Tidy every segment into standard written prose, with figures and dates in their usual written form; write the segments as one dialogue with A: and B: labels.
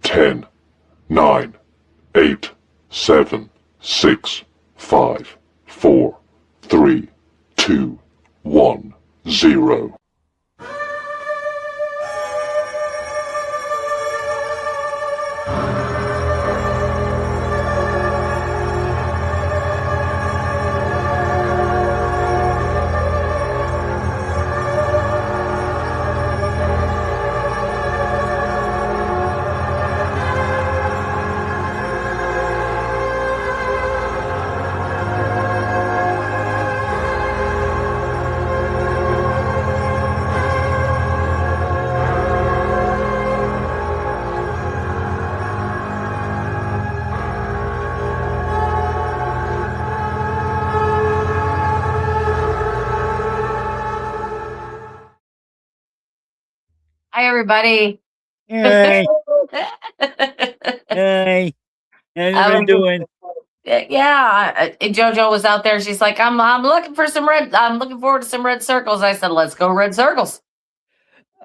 A: 10, 9, 8, 7, 6, 5, 4, 3, 2, 1, 0.
B: Hi, everybody.
C: Hey, hey, how you been doing?
B: Yeah, JoJo was out there. She's like, I'm looking for some red. I'm looking forward to some red circles. I said, let's go red circles.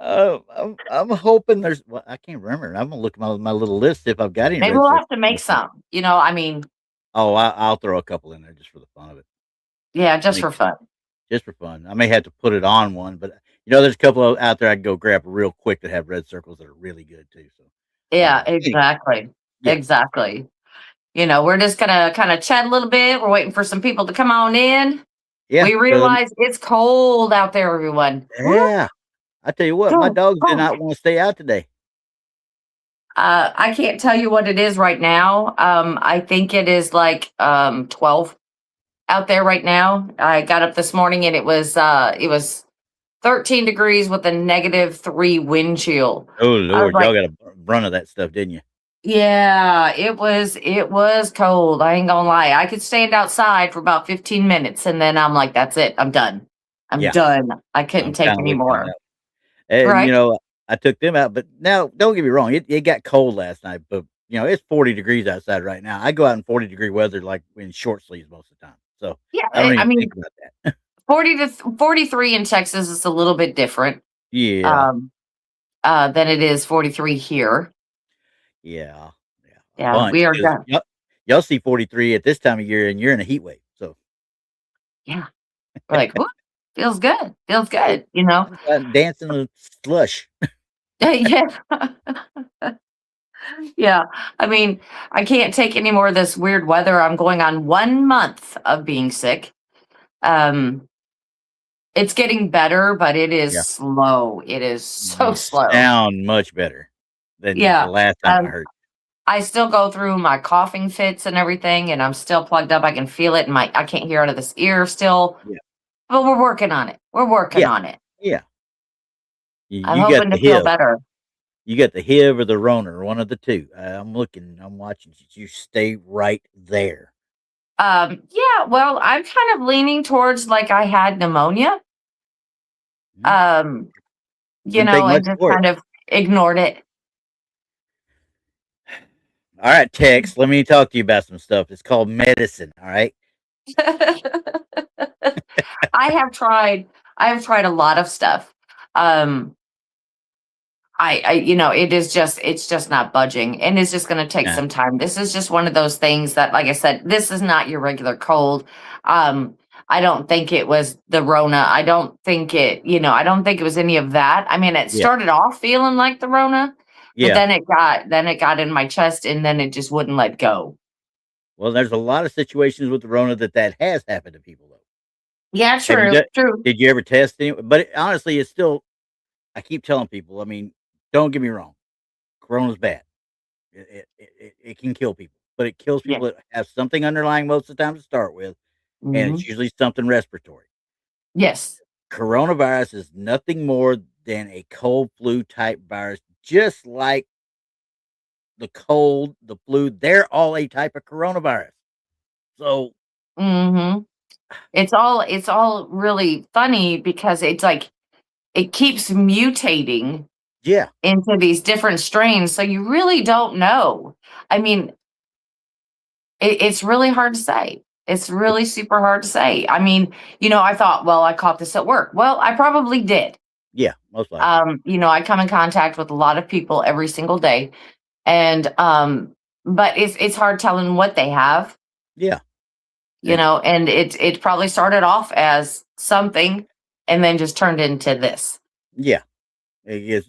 C: I'm hoping there's. Well, I can't remember. I'm gonna look at my little list if I've got any
B: Maybe
C: red
B: we'll
C: circles.
B: have to make some. I mean,
C: Oh, I'll throw a couple in there just for the fun of it.
B: yeah, just for fun.
C: Just for fun. I may have to put it on one, but there's a couple out there I can go grab real quick that have red circles that are really good too. So
B: Yeah,
C: anyway.
B: exactly.
C: Yeah.
B: Exactly. We're just gonna kind of chat a little bit. We're waiting for some people to come on in.
C: Yeah,
B: We realize it's cold out there, everyone.
C: Yeah. I tell you what, my dogs did not want to stay out today.
B: I can't tell you what it is right now. I think it is like 12 out there right now. I got up this morning and it was 13 degrees with a -3 wind chill.
C: Oh Lord,
B: like,
C: y'all got a run of that stuff, didn't you?
B: Yeah, it was cold. I ain't gonna lie. I could stand outside for about 15 minutes and then I'm like, that's it. I'm done. I'm done. I couldn't take any more.
C: And
B: right?
C: I took them out, but now don't get me wrong, it got cold last night, but it's 40 degrees outside right now. I go out in 40-degree weather like in short sleeves most of the time. So
B: Yeah,
C: I don't even
B: mean,
C: think about that.
B: 40 to 43 in Texas is a little bit different.
C: Yeah.
B: Than it is 43 here.
C: Yeah.
B: Yeah, we are done.
C: Y'all see 43 at this time of year and you're in a heat wave. So
B: yeah. We're like, whoop, feels good. Feels good,
C: I'm dancing in slush.
B: Yeah. Yeah. I mean, I can't take any more of this weird weather. I'm going on 1 month of being sick. It's getting better, but it is slow. It is so slow.
C: Sound much better than the last time I heard.
B: I still go through my coughing fits and everything, and I'm still plugged up. I can feel it, and I can't hear out of this ear still.
C: Yeah.
B: But we're working on it. We're working on it.
C: Yeah.
B: I'm hoping to feel better.
C: You got the HIV or the Rona, one of the two. I'm watching you stay right there.
B: Yeah, well, I'm kind of leaning towards like I had pneumonia. And just kind of ignored it.
C: All right, Tex, let me talk to you about some stuff. It's called medicine, all right?
B: I have tried a lot of stuff. It's just not budging, and it's just going to take some time. This is just one of those things that, like I said, this is not your regular cold. I don't think it was the Rona. I don't think it was any of that. I mean, it started off feeling like the Rona, but then it got in my chest, and then it just wouldn't let go.
C: Well, there's a lot of situations with the Rona that has happened to people, though.
B: Yeah, true.
C: Did you ever test it? But honestly, it's still. I keep telling people. I mean, don't get me wrong. Corona's bad. It can kill people, but it kills people that have something underlying most of the time to start with, and it's usually something respiratory.
B: Yes.
C: Coronavirus is nothing more than a cold flu type virus, just like the cold, the flu. They're all a type of coronavirus. So,
B: it's all really funny because it's like it keeps mutating.
C: Yeah.
B: Into these different strains. So you really don't know. I mean, it's really hard to say. It's really super hard to say. I mean, I thought, well, I caught this at work. Well, I probably did.
C: Yeah, most likely.
B: I come in contact with a lot of people every single day. And but it's hard telling what they have.
C: Yeah.
B: You know, and it probably started off as something and then just turned into this.
C: Yeah. It is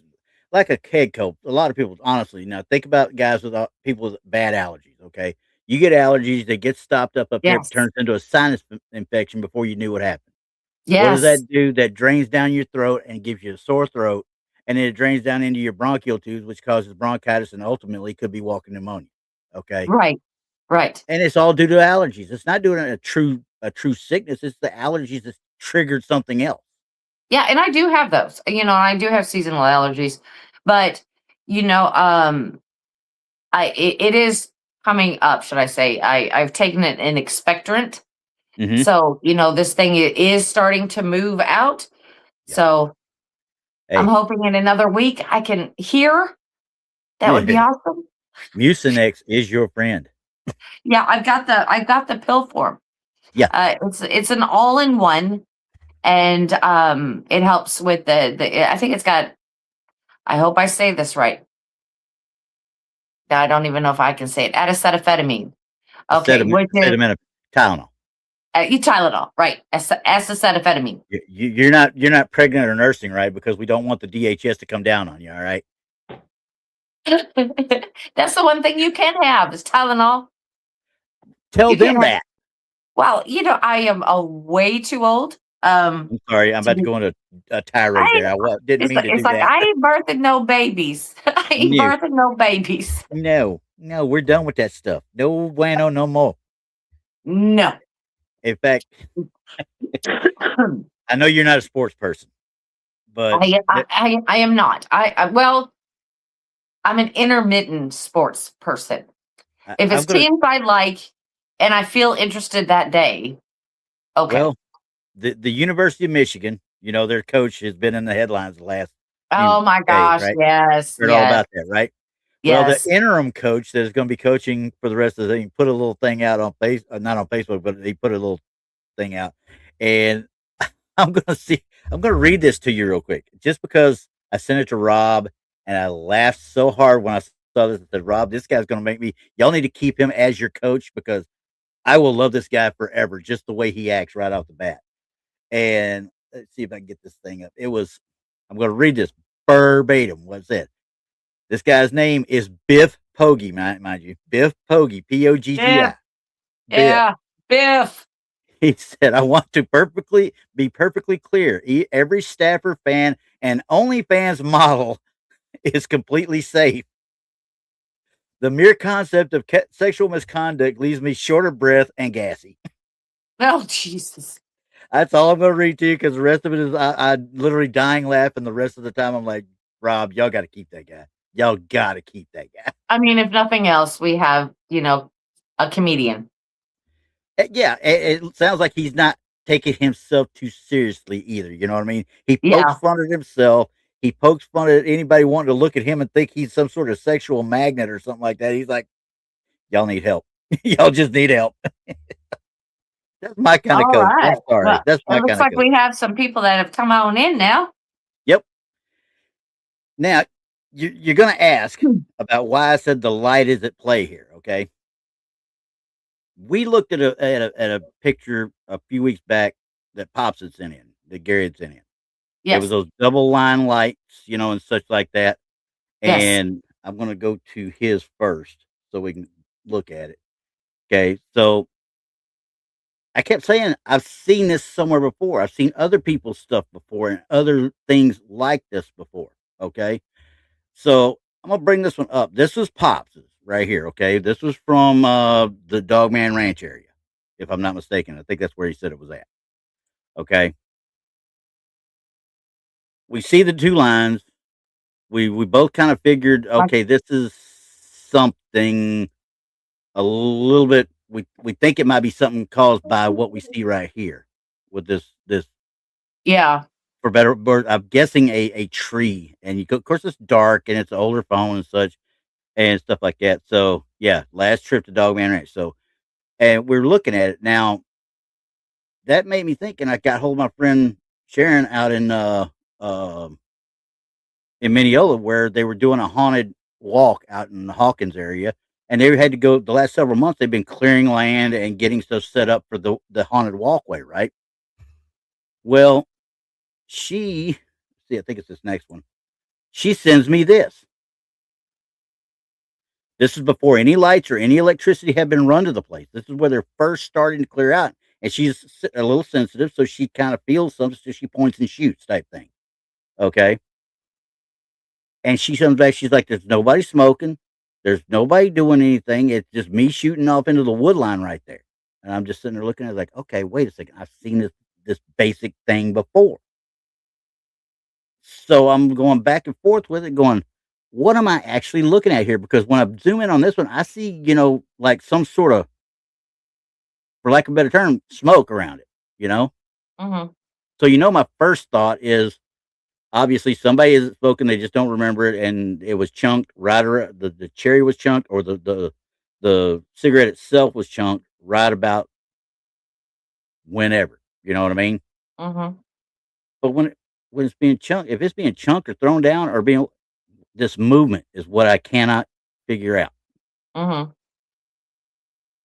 C: like a head cold. A lot of people, honestly, now think about guys with people with bad allergies. Okay, you get allergies, they get stopped up here, it
B: Yes.
C: turns into a sinus infection before you knew what happened. What does
B: Yes.
C: that do? That drains down your throat and gives you a sore throat, and then it drains down into your bronchial tubes, which causes bronchitis, and ultimately could be walking pneumonia. Okay,
B: Right. Right.
C: and it's all due to allergies. It's not doing a true sickness. It's the allergies that triggered something else.
B: Yeah, and I do have those. You know, I do have seasonal allergies, but you know, it is coming up. Should I say? I've taken an expectorant,
C: Hmm.
B: so you know this thing is starting to move out.
C: Yeah.
B: So I'm
C: Hey,
B: hoping in another week I can hear. That would be awesome.
C: Mucinex is your friend.
B: Yeah, I've got the pill form.
C: Yeah.
B: It's an all in one, and it helps with the. I think it's got. I hope I say this right. I don't even know if I can say it. Acetaminophen. Okay, which is
C: Acetaminophen, Tylenol.
B: Tylenol, right? Acetaminophen.
C: You're not pregnant or nursing, right? Because we don't want the DHS to come down on you. All right.
B: That's the one thing you can have is Tylenol.
C: Tell
B: You can't
C: them
B: have.
C: that.
B: Well, you know, I am way too old.
C: I'm sorry. I'm
B: To
C: about to
B: be,
C: go into a tirade
B: I
C: there. Didn't mean to
B: it's
C: do
B: like
C: that.
B: I ain't birthing no babies. I ain't
C: No,
B: birthing no babies.
C: no, we're done with that stuff. No bueno, no more.
B: No.
C: In fact, I know you're not a sports person, but
B: I am not. Well, I'm an intermittent sports person. If
C: I'm
B: it's
C: gonna.
B: teams I like and I feel interested that day, okay.
C: Well, the University of Michigan, their coach has been in the headlines the last few
B: Oh my
C: days,
B: gosh,
C: right?
B: yes,
C: Heard all
B: yes,
C: about that, right? Well, the
B: yes.
C: interim coach that is going to be coaching for the rest of the thing put a little thing out on not on Facebook, but he put a little thing out, and I'm gonna read this to you real quick, just because I sent it to Rob, and I laughed so hard when I saw this. I said, Rob, this guy's gonna make me. Y'all need to keep him as your coach because I will love this guy forever, just the way he acts right off the bat. And let's see if I can get this thing up. I'm gonna read this verbatim. What's it? This guy's name is Biff Poggi, mind you. Biff Poggi,
B: Biff,
C: Poggi. Biff.
B: yeah, Biff.
C: He said, I want to be perfectly clear. Every staffer, fan, and OnlyFans model is completely safe. The mere concept of sexual misconduct leaves me short of breath and gassy.
B: Oh Jesus.
C: That's all I'm going to read to you because the rest of it is I literally dying laughing. The rest of the time, I'm like, Rob, y'all got to keep that guy. Y'all got to keep that guy.
B: I mean, if nothing else, we have, you know, a comedian.
C: Yeah, it sounds like he's not taking himself too seriously either. You know what I mean? He pokes
B: Yeah.
C: fun at himself. He pokes fun at anybody wanting to look at him and think he's some sort of sexual magnet or something like that. He's like, y'all need help. Y'all just need help. That's my kind of
B: All
C: coach. I'm
B: right.
C: sorry.
B: Well,
C: That's
B: it
C: my
B: looks
C: kind of
B: like
C: coach.
B: we have some people that have come on in now.
C: Yep. Now, you're going to ask
B: Hmm.
C: about why I said the light is at play here. Okay. We looked at a picture a few weeks back that Pops had sent in, that Gary had sent in. It was
B: Yes.
C: those double line lights, and such like that.
B: Yes.
C: And I'm gonna go to his first so we can look at it. Okay, so I kept saying I've seen this somewhere before. I've seen other people's stuff before and other things like this before. Okay, so I'm gonna bring this one up. This was Pops's right here. Okay, this was from the Dogman Ranch area, if I'm not mistaken. I think that's where he said it was at. Okay, we see the two lines. We both kind of figured,
B: Like,
C: okay, this is something a little bit. We think it might be something caused by what we see right here with this
B: yeah.
C: for better. I'm guessing a tree, and of course it's dark and it's an older phone and such and stuff like that. So yeah, last trip to Dogman Ranch. So and we're looking at it now. That made me think, and I got hold of my friend Sharon out uh in Mineola, where they were doing a haunted walk out in the Hawkins area, and they had to go the last several months. They've been clearing land and getting stuff set up for the haunted walkway, right? Well, she see, I think it's this next one. She sends me this. This is before any lights or any electricity had been run to the place. This is where they're first starting to clear out. And she's a little sensitive, so she kind of feels something, so she points and shoots type thing. Okay. And she comes back, she's like, there's nobody smoking. There's nobody doing anything. It's just me shooting off into the wood line right there. And I'm just sitting there looking at it like, okay, wait a second. I've seen this basic thing before. So I'm going back and forth with it, going, what am I actually looking at here? Because when I zoom in on this one, I see, like some sort of, for lack of a better term, smoke around it,
B: Mm-hmm.
C: So, my first thought is obviously somebody isn't smoking, they just don't remember it, and it was chunked right around, the cherry was chunked, or the cigarette itself was chunked right about whenever, you know what I mean?
B: Mm-hmm.
C: But when it's being chunked, if it's being chunked or thrown down or being, this movement is what I cannot figure out.
B: Mm-hmm.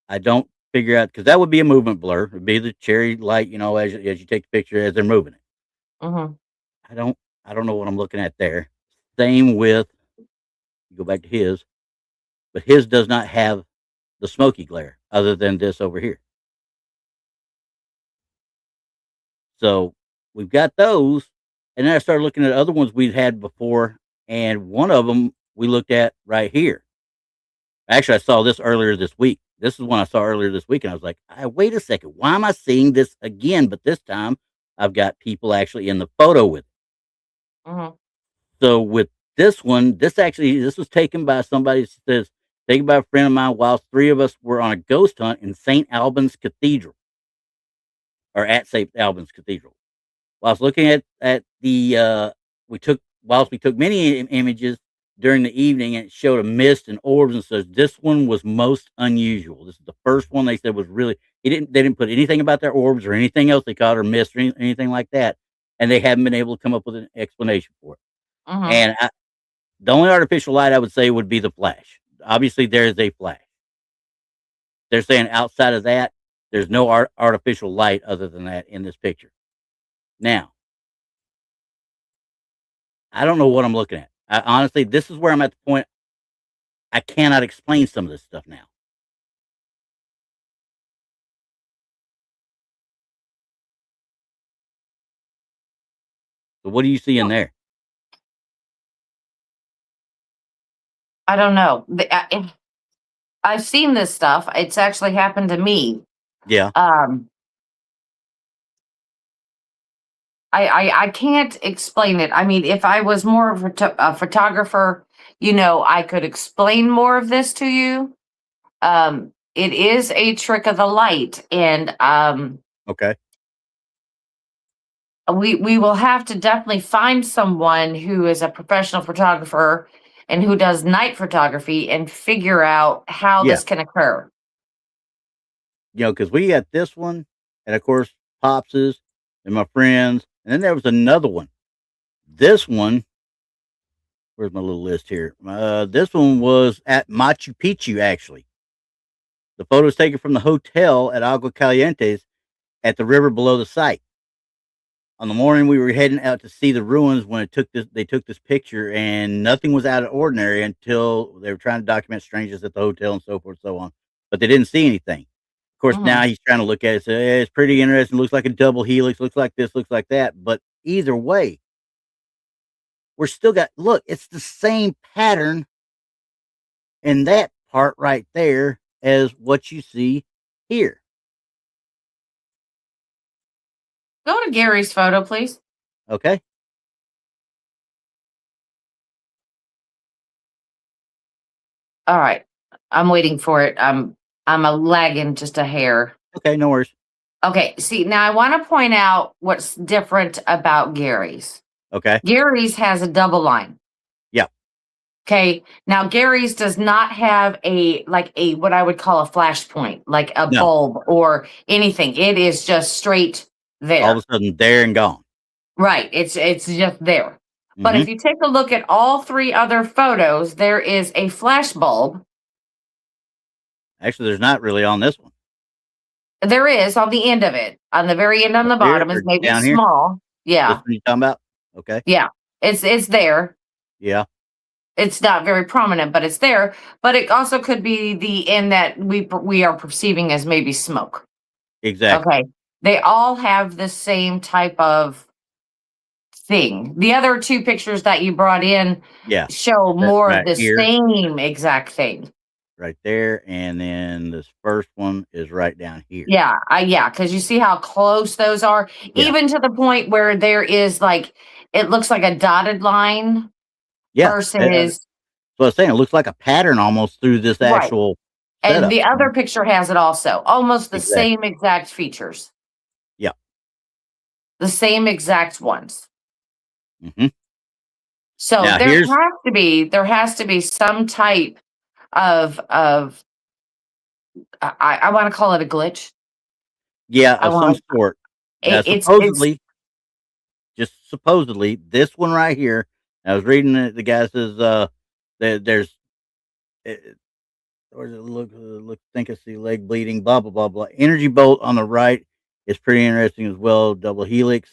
C: I don't figure out, because that would be a movement blur. It'd be the cherry light, as you take the picture as they're moving it.
B: Mm-hmm.
C: I don't know what I'm looking at there. Same with, go back to his, but his does not have the smoky glare other than this over here. So we've got those, and then I started looking at other ones we'd had before, and one of them we looked at right here. Actually, I saw this earlier this week. This is one I saw earlier this week, and I was like, wait a second, why am I seeing this again? But this time, I've got people actually in the photo with it.
B: Mm-hmm.
C: So with this one, this was taken by somebody that says, taken by a friend of mine whilst three of us were on a ghost hunt in St. Albans Cathedral, or at St. Albans Cathedral. Whilst looking at the, we took many images during the evening, and it showed a mist and orbs and such. This one was most unusual. This is the first one they said was really, they didn't put anything about their orbs or anything else they caught, or mist or anything like that. And they haven't been able to come up with an explanation for it.
B: Mm-hmm.
C: And the only artificial light I would say would be the flash. Obviously, there's a flash. They're saying outside of that, there's no artificial light other than that in this picture. Now, I don't know what I'm looking at. Honestly, this is where I'm at the point I cannot explain some of this stuff now. So what do you see in there?
B: I don't know. I've seen this stuff. It's actually happened to me.
C: Yeah.
B: I can't explain it. I mean, if I was more of a photographer, I could explain more of this to you. It is a trick of the light, and
C: Okay.
B: we will have to definitely find someone who is a professional photographer and who does night photography and figure out how this can occur.
C: Because we got this one, and of course, Pops's and my friends, and then there was another one. This one, where's my little list here? This one was at Machu Picchu, actually. The photo was taken from the hotel at Agua Calientes at the river below the site. On the morning we were heading out to see the ruins when they took this picture, and nothing was out of ordinary until they were trying to document strangers at the hotel and so forth and so on. But they didn't see anything. Of course, now he's trying to look at it, say, hey, it's pretty interesting, looks like a double helix, looks like this, looks like that. But either way, we're still look, it's the same pattern in that part right there as what you see here.
B: Go to Gary's photo, please.
C: Okay.
B: All right. I'm waiting for it. I'm a lagging just a hair.
C: Okay, no worries.
B: Okay, see, now I want to point out what's different about Gary's.
C: Okay.
B: Gary's has a double line.
C: Yeah.
B: Okay. Now Gary's does not have what I would call a flash point, like a bulb or anything. It is just straight there.
C: All of a sudden there and gone.
B: Right. It's just there. But
C: Mhm.
B: if you take a look at all 3 other photos, there is a flash bulb.
C: Actually, there's not really on this one.
B: There is on the end of it. On the very end on
C: Up
B: the
C: here
B: bottom is
C: or
B: maybe
C: down here?
B: small.
C: This
B: Yeah.
C: one you talking about? Okay.
B: Yeah. It's there.
C: Yeah.
B: It's not very prominent, but it's there. But it also could be the end that we are perceiving as maybe smoke.
C: Exactly.
B: Okay. They all have the same type of thing. The other 2 pictures that you brought in
C: Yeah.
B: show
C: That
B: more of
C: right
B: the
C: here,
B: same exact thing.
C: right there, and then this first one is right down here.
B: Yeah, because you see how close those are,
C: Yeah.
B: even to the point where there is like it looks like a dotted line
C: Yeah.
B: versus
C: So I was saying, it looks like a pattern almost through this
B: right.
C: actual
B: And
C: setup.
B: the other picture has it also, almost the
C: Exactly.
B: same exact features,
C: Yeah.
B: the same exact ones.
C: Mhm.
B: So
C: Now
B: there
C: here's
B: has to be some type of I want to call it a glitch.
C: yeah,
B: I
C: of some
B: want
C: sort. Now
B: it's
C: supposedly, this one right here, I was reading the guy says, there's, eh, where does it look, think I see leg bleeding, blah, blah, blah, blah. Energy bolt on the right is pretty interesting as well. Double helix.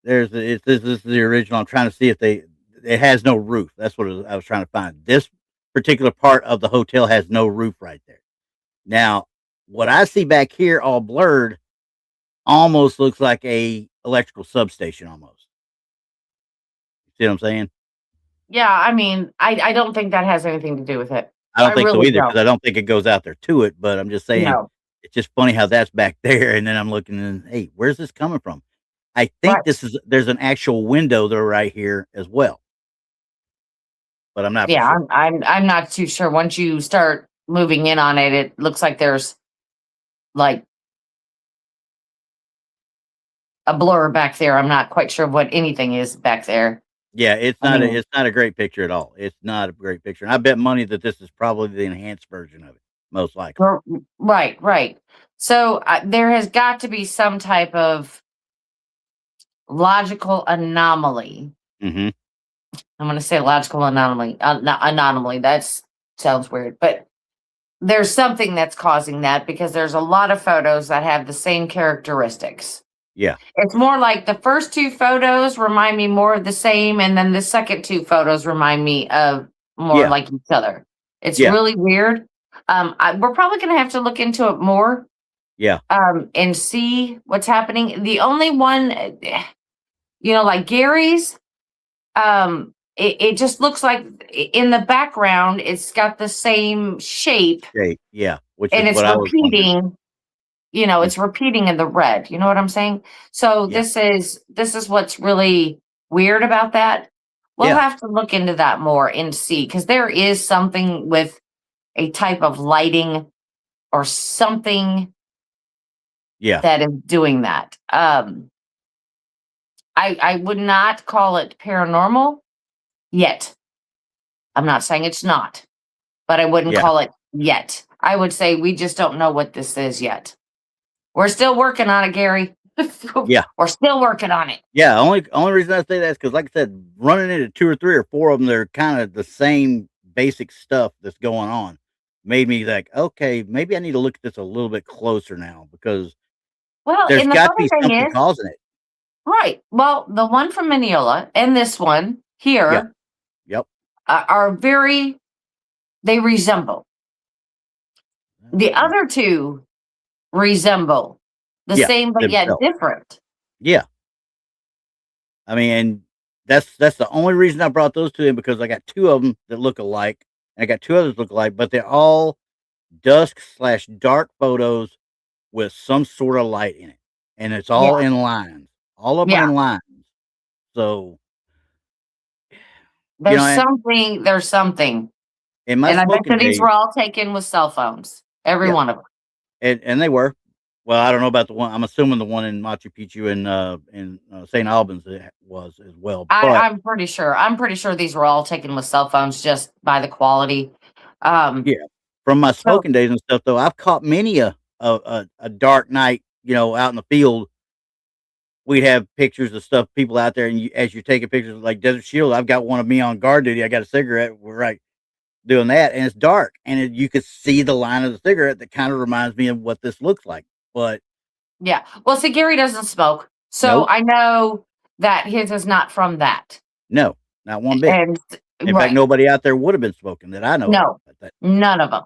C: This is the original. I'm trying to see if it has no roof. That's what I was trying to find. This particular part of the hotel has no roof right there. Now, what I see back here all blurred almost looks like a electrical substation almost. See what I'm saying?
B: yeah, I mean, I don't think that has anything to do with it.
C: I don't
B: I
C: think so
B: really
C: either because
B: don't.
C: I don't think it goes out there to it, but I'm just saying
B: No.
C: it's just funny how that's back there, and then I'm looking and, hey, where's this coming from? I think
B: Right.
C: there's an actual window there right here as well, but I'm not for
B: Yeah,
C: sure.
B: I'm not too sure. Once you start moving in on it, it looks like there's like a blur back there. I'm not quite sure what anything is back there.
C: Yeah,
B: I mean,
C: it's not a great picture at all. It's not a great picture. And I bet money that this is probably the enhanced version of it, most likely.
B: right, right. So there has got to be some type of logical anomaly.
C: Mhm.
B: I'm going to say logical anomaly. Anomaly. That sounds weird, but there's something that's causing that because there's a lot of photos that have the same characteristics.
C: Yeah.
B: It's more like the first 2 photos remind me more of the same, and then the second 2 photos remind me of more
C: Yeah.
B: like each other. It's
C: Yeah.
B: really weird. We're probably going to have to look into it more
C: Yeah.
B: and see what's happening. The only one, like Gary's, it just looks like in the background, it's got the same shape
C: Okay. Yeah, which
B: and
C: is
B: it's
C: what I was wondering.
B: repeating.
C: Mm,
B: It's repeating in the red. You know what I'm saying? So
C: yeah.
B: this is what's really weird about that. We'll
C: Yeah.
B: have to look into that more and see because there is something with a type of lighting or something
C: Yeah.
B: that is doing that. I would not call it paranormal yet. I'm not saying it's not, but I wouldn't
C: Yeah.
B: call it yet. I would say we just don't know what this is yet. We're still working on it, Gary.
C: Yeah.
B: We're still working on it.
C: Yeah, only reason I say that is because, like I said, running into 2 or 3 or 4 of them, they're kinda the same basic stuff that's going on, made me like, "Okay, maybe I need to look at this a little bit closer now because
B: Well,
C: there's
B: and the
C: got to
B: funny
C: be
B: thing
C: something
B: is,
C: causing it."
B: right. Well, the one from Mineola and this one
C: Yeah.
B: here
C: Yep.
B: are they resemble. The other 2 resemble the
C: Yeah,
B: same, but yet
C: themselves.
B: different.
C: Yeah. I mean, and that's the only reason I brought those 2 in because I got 2 of them that look alike, and I got 2 others look alike, but they're all dusk/dark photos with some sort of light in it, and it's all
B: Yeah.
C: in lines. All of them are
B: Yeah.
C: in lines. So,
B: There's
C: and
B: something. There's something.
C: in my
B: And I bet
C: smoking
B: you these
C: days,
B: were all taken with cell phones. Every
C: yeah,
B: one of them.
C: and they were. Well, I don't know about the one. I'm assuming the one in Machu Picchu and in St. Albans it was as well. But
B: I'm pretty sure. I'm pretty sure these were all taken with cell phones just by the quality. Um,
C: yeah, from my
B: so
C: smoking days and stuff, though, I've caught many a dark night, out in the field we'd have pictures of stuff, people out there, and as you're taking pictures of like Desert Shield, I've got one of me on guard duty. I got a cigarette. We're right doing that, and it's dark, and you could see the line of the cigarette that kind of reminds me of what this looks like. But
B: yeah, well, see, Gary doesn't smoke, so
C: nope,
B: I know that his is not from that.
C: no, not one bit.
B: And
C: In fact, nobody out there would have been smoking that I know
B: no,
C: of.
B: none of them.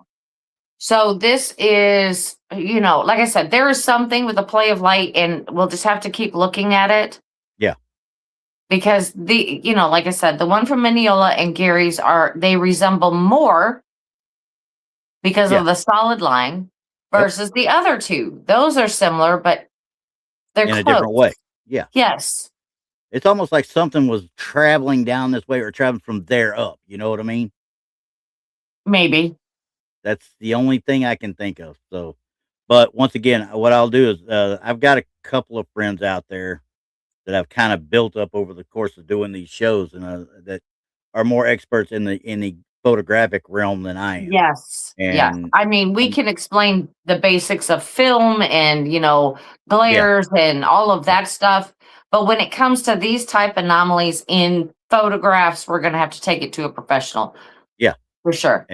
B: So this is, like I said, there is something with the play of light, and we'll just have to keep looking at it.
C: Yeah.
B: Because like I said, the one from Mineola and Gary's they resemble more because of the solid line versus the other two. Those are similar, but they're
C: in
B: close.
C: a different way. Yeah.
B: Yes.
C: It's almost like something was traveling down this way or traveling from there up. You know what I mean?
B: Maybe.
C: That's the only thing I can think of. So, but once again, what I'll do is I've got a couple of friends out there that I've kind of built up over the course of doing these shows, and that are more experts in the photographic realm than I am.
B: Yes. Yes.
C: And
B: I mean, we can explain the basics of film and, glares and all of that stuff. But when it comes to these type anomalies in photographs, we're going to have to take it to a professional.
C: Yeah.
B: For sure.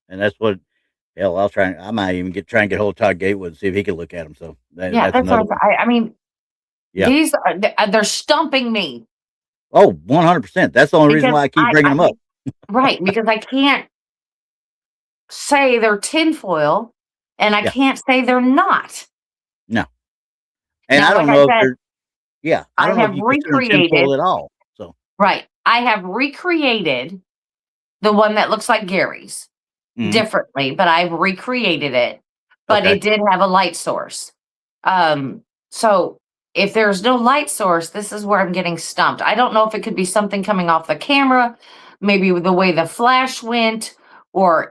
C: And that's what, hell, I might even try and get hold of Todd Gatewood and see if he can look at them. So that's
B: what I mean. Yeah. These they're stumping me.
C: Oh, 100%. That's the only reason why I keep bringing them up.
B: Right, because I can't say they're tinfoil, and I can't say they're not.
C: No. And now, I don't know if they're. Yeah, I don't know if you
B: recreated
C: tinfoil at all. So
B: right, I have recreated the one that looks like Gary's differently, but I've recreated it. But it did have a light source. So if there's no light source, this is where I'm getting stumped. I don't know if it could be something coming off the camera, maybe the way the flash went, or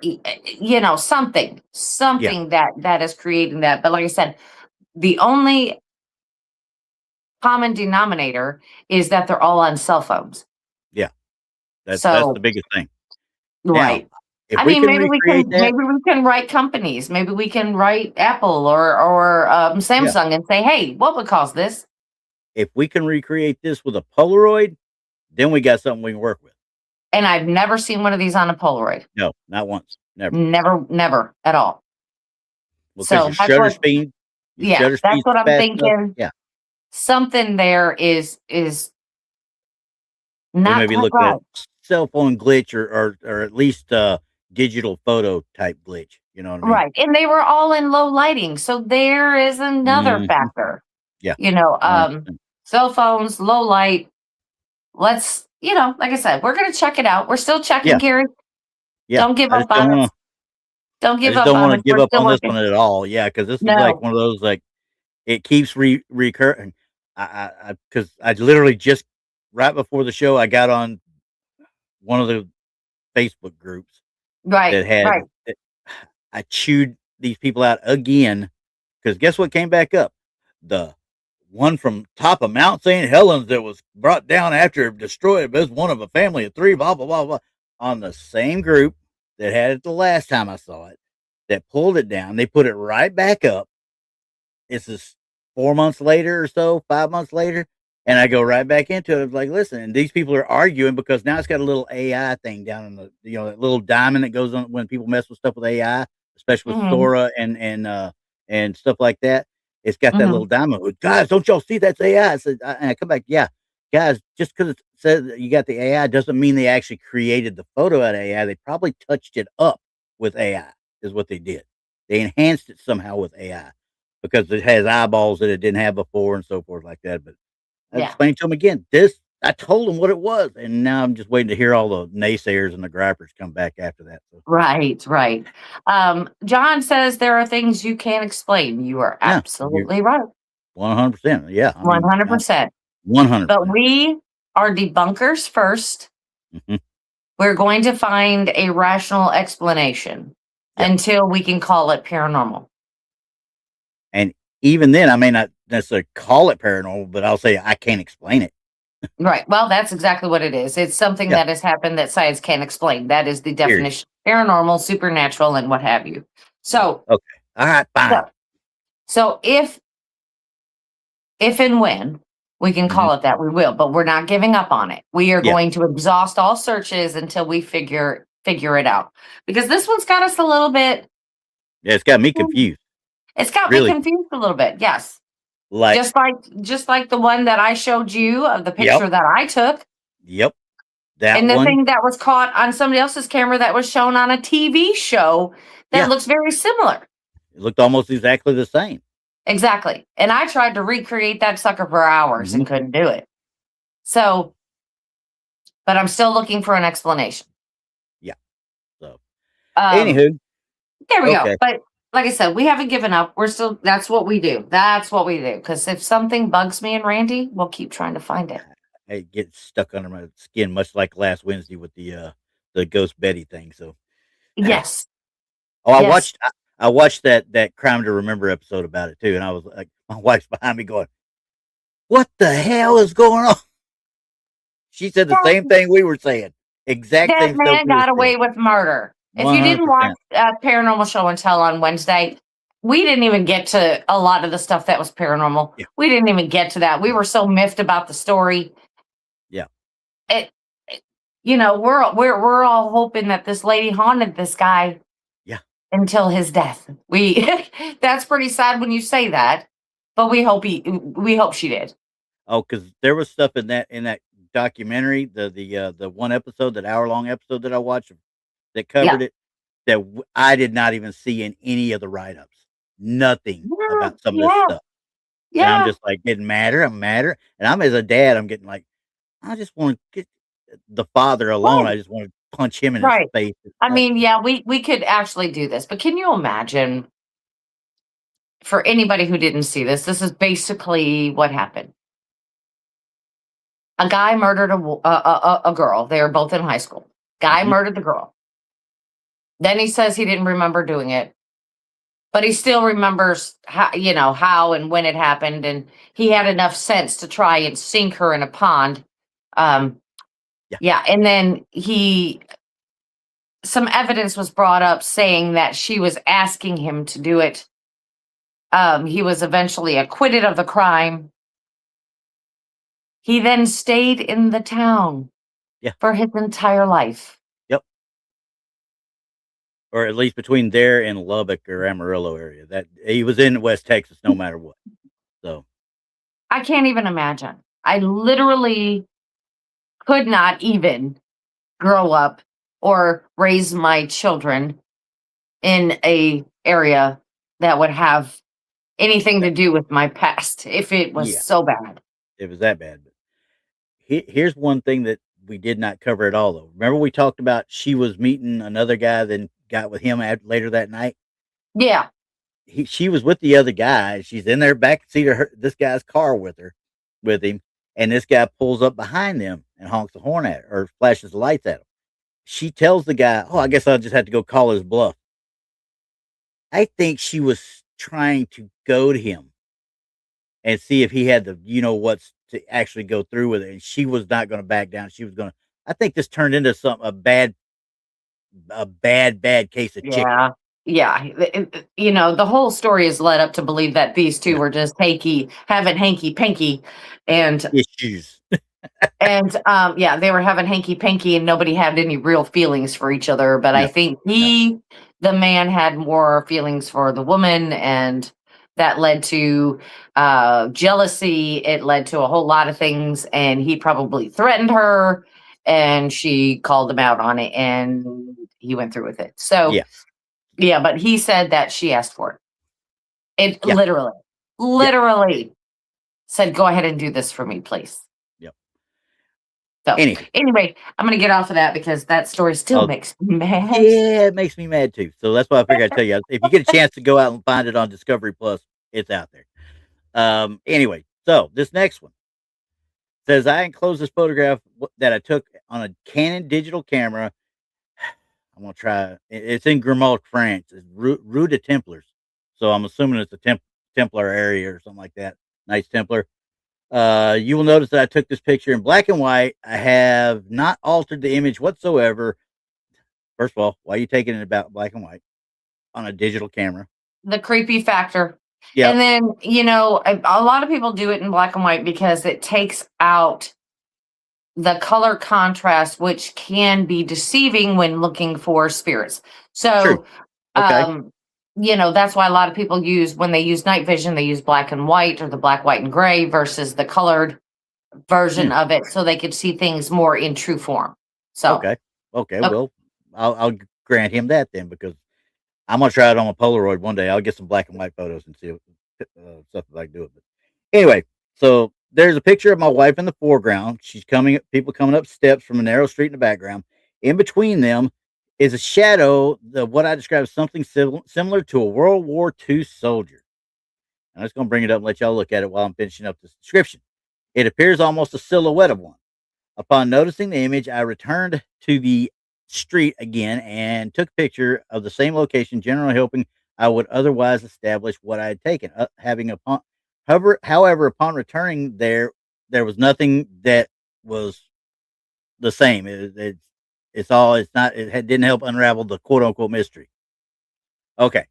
B: something that is creating that. But like I said, the only common denominator is that they're all on cell phones.
C: Yeah, that's the biggest thing,
B: right?
C: Now, maybe we
B: can write companies. Maybe we can write Apple or Samsung and say, hey, what would cause this?
C: If we can recreate this with a Polaroid, then we got something we can work with.
B: And I've never seen one of these on a Polaroid.
C: No, not once.
B: Never at all.
C: Well, so shutter speed.
B: That's what I'm thinking.
C: Yeah.
B: Something there is not
C: maybe look at cell phone glitch or at least digital photo type glitch. You know what I mean?
B: Right. And they were all in low lighting. So there is another factor.
C: Yeah.
B: Cell phones, low light. Let's, like I said, we're going to check it out. We're still checking, Gary.
C: Yeah.
B: Don't give up on us. Don't give up on us.
C: Don't want to give up on this one at all. Yeah. Because this is like one of those, like, it keeps recurring. Because I literally just right before the show, I got on one of the Facebook groups that had I chewed these people out again because guess what came back up? The one from top of Mount St. Helens that was brought down after it destroyed. It was one of a family of 3, blah blah blah blah. On the same group that had it the last time I saw it, that pulled it down. They put it right back up. This is 4 months later or so, 5 months later. And I go right back into it. I was like, listen, and these people are arguing because now it's got a little AI thing down in the, that little diamond that goes on when people mess with stuff with AI, especially with Sora and stuff like that. It's got that little diamond. Guys, don't y'all see that's AI? I said, and I come back, yeah, guys, just because it says that you got the AI doesn't mean they actually created the photo out of AI. They probably touched it up with AI is what they did. They enhanced it somehow with AI because it has eyeballs that it didn't have before and so forth like that. But I explained to him again, I told him what it was. And now I'm just waiting to hear all the naysayers and the gripers come back after that. So.
B: Right. John says there are things you can't explain. You are absolutely right.
C: 100%. Yeah.
B: 100%.
C: 100%.
B: But we are debunkers first. We're going to find a rational explanation until we can call it paranormal.
C: And even then, I may not necessarily call it paranormal, but I'll say I can't explain it.
B: Right. Well, that's exactly what it is. It's something that has happened that science can't explain. That is the definition of paranormal, supernatural, and what have you. So,
C: okay. All right, fine.
B: So if if and when we can call it that, we will, but we're not giving up on it. We are going to exhaust all searches until we figure it out. Because this one's got us a little bit.
C: Yeah, it's got me confused.
B: It's got me confused a little bit. Yes.
C: Like
B: just like the one that I showed you of the picture that I took.
C: Yep. That
B: and the
C: one.
B: thing that was caught on somebody else's camera that was shown on a TV show that looks very similar.
C: It looked almost exactly the same.
B: Exactly. And I tried to recreate that sucker for hours and couldn't do it. So, but I'm still looking for an explanation.
C: Yeah. So,
B: anywho. There we go. But like I said, we haven't given up. We're still, that's what we do. That's what we do. Because if something bugs me and Randy, we'll keep trying to find it.
C: It gets stuck under my skin, much like last Wednesday with the Ghost Betty thing. So,
B: yes.
C: I watched that Crime to Remember episode about it too, and I was like, my wife's behind me going, "What the hell is going on?" She said the same thing we were saying. Exact
B: that
C: same
B: man
C: stuff.
B: got away with murder. 100%. If you didn't watch Paranormal Show and Tell on Wednesday, we didn't even get to a lot of the stuff that was paranormal. Yeah. We didn't even get to that. We were so miffed about the story.
C: Yeah.
B: We're all hoping that this lady haunted this guy.
C: Yeah.
B: Until his death. That's pretty sad when you say that, but we hope she did.
C: Oh, because there was stuff in that documentary, the one episode, that hour-long episode that I watched that covered it, that I did not even see in any of the write-ups. Nothing about some of this stuff. Yeah. And I'm just like getting madder. I'm madder. And I'm, as a dad, I'm getting like, I just want to get the father alone. I just want to punch him in his face.
B: I mean, we could actually do this, but can you imagine, for anybody who didn't see this is basically what happened. A guy murdered a girl. They were both in high school. Guy murdered the girl. Then he says he didn't remember doing it, but he still remembers how and when it happened. And he had enough sense to try and sink her in a pond. And then some evidence was brought up saying that she was asking him to do it. He was eventually acquitted of the crime. He then stayed in the town for his entire life.
C: Yep. Or at least between there and Lubbock or Amarillo area. That he was in West Texas no matter what. So
B: I can't even imagine. I literally could not even grow up or raise my children in a area that would have anything to do with my past if it was so bad.
C: It was that bad. Here's one thing that we did not cover at all, though. Remember we talked about she was meeting another guy, then got with him later that night?
B: Yeah.
C: She was with the other guy. She's in their back seat of this guy's car with him, and this guy pulls up behind them and honks the horn at her or flashes the lights at him. She tells the guy, "Oh, I guess I'll just have to go call his bluff." I think she was trying to goad him and see if he had the what's to actually go through with it, and she was not going to back down. She was going to. I think this turned into a bad case of chicken.
B: Yeah. The whole story is led up to believe that these two were just having hanky-panky and
C: issues.
B: And they were having hanky-panky and nobody had any real feelings for each other. But I think the man had more feelings for the woman, and that led to jealousy. It led to a whole lot of things, and he probably threatened her, and she called him out on it, and he went through with it. So, but he said that she asked for it. It literally said, "Go ahead and do this for me, please." So anyway, I'm going to get off of that because that story still makes me mad.
C: Yeah, it makes me mad too. So that's why I figured I'd tell you. If you get a chance to go out and find it on Discovery Plus, it's out there. Anyway, so this next one says, I enclosed this photograph that I took on a Canon digital camera. I'm going to try. It's in Grimaud, France. It's Rue de Templars. So I'm assuming it's a Templar area or something like that. Nice Templar. You will notice that I took this picture in black and white. I have not altered the image whatsoever. First of all, why are you taking it about black and white on a digital camera?
B: The creepy factor.
C: Yeah.
B: And then, a lot of people do it in black and white because it takes out the color contrast, which can be deceiving when looking for spirits.
C: True.
B: So,
C: Okay.
B: that's why a lot of people when they use night vision, they use black and white or the black, white, and gray versus the colored version of it, so they could see things more in true form. So,
C: Okay. Well, I'll grant him that then, because I'm gonna try it on a Polaroid one day. I'll get some black and white photos and see stuff if I can do it. But anyway, so there's a picture of my wife in the foreground. She's people coming up steps from a narrow street in the background. In between them is a shadow of what I describe as something similar to a World War II soldier. I'm just gonna bring it up and let y'all look at it while I'm finishing up this description. It appears almost a silhouette of one. Upon noticing the image, I returned to the street again and took a picture of the same location, generally hoping I would otherwise establish what I had taken. However, upon returning there was nothing that was the same. Didn't help unravel the quote unquote mystery. Okay.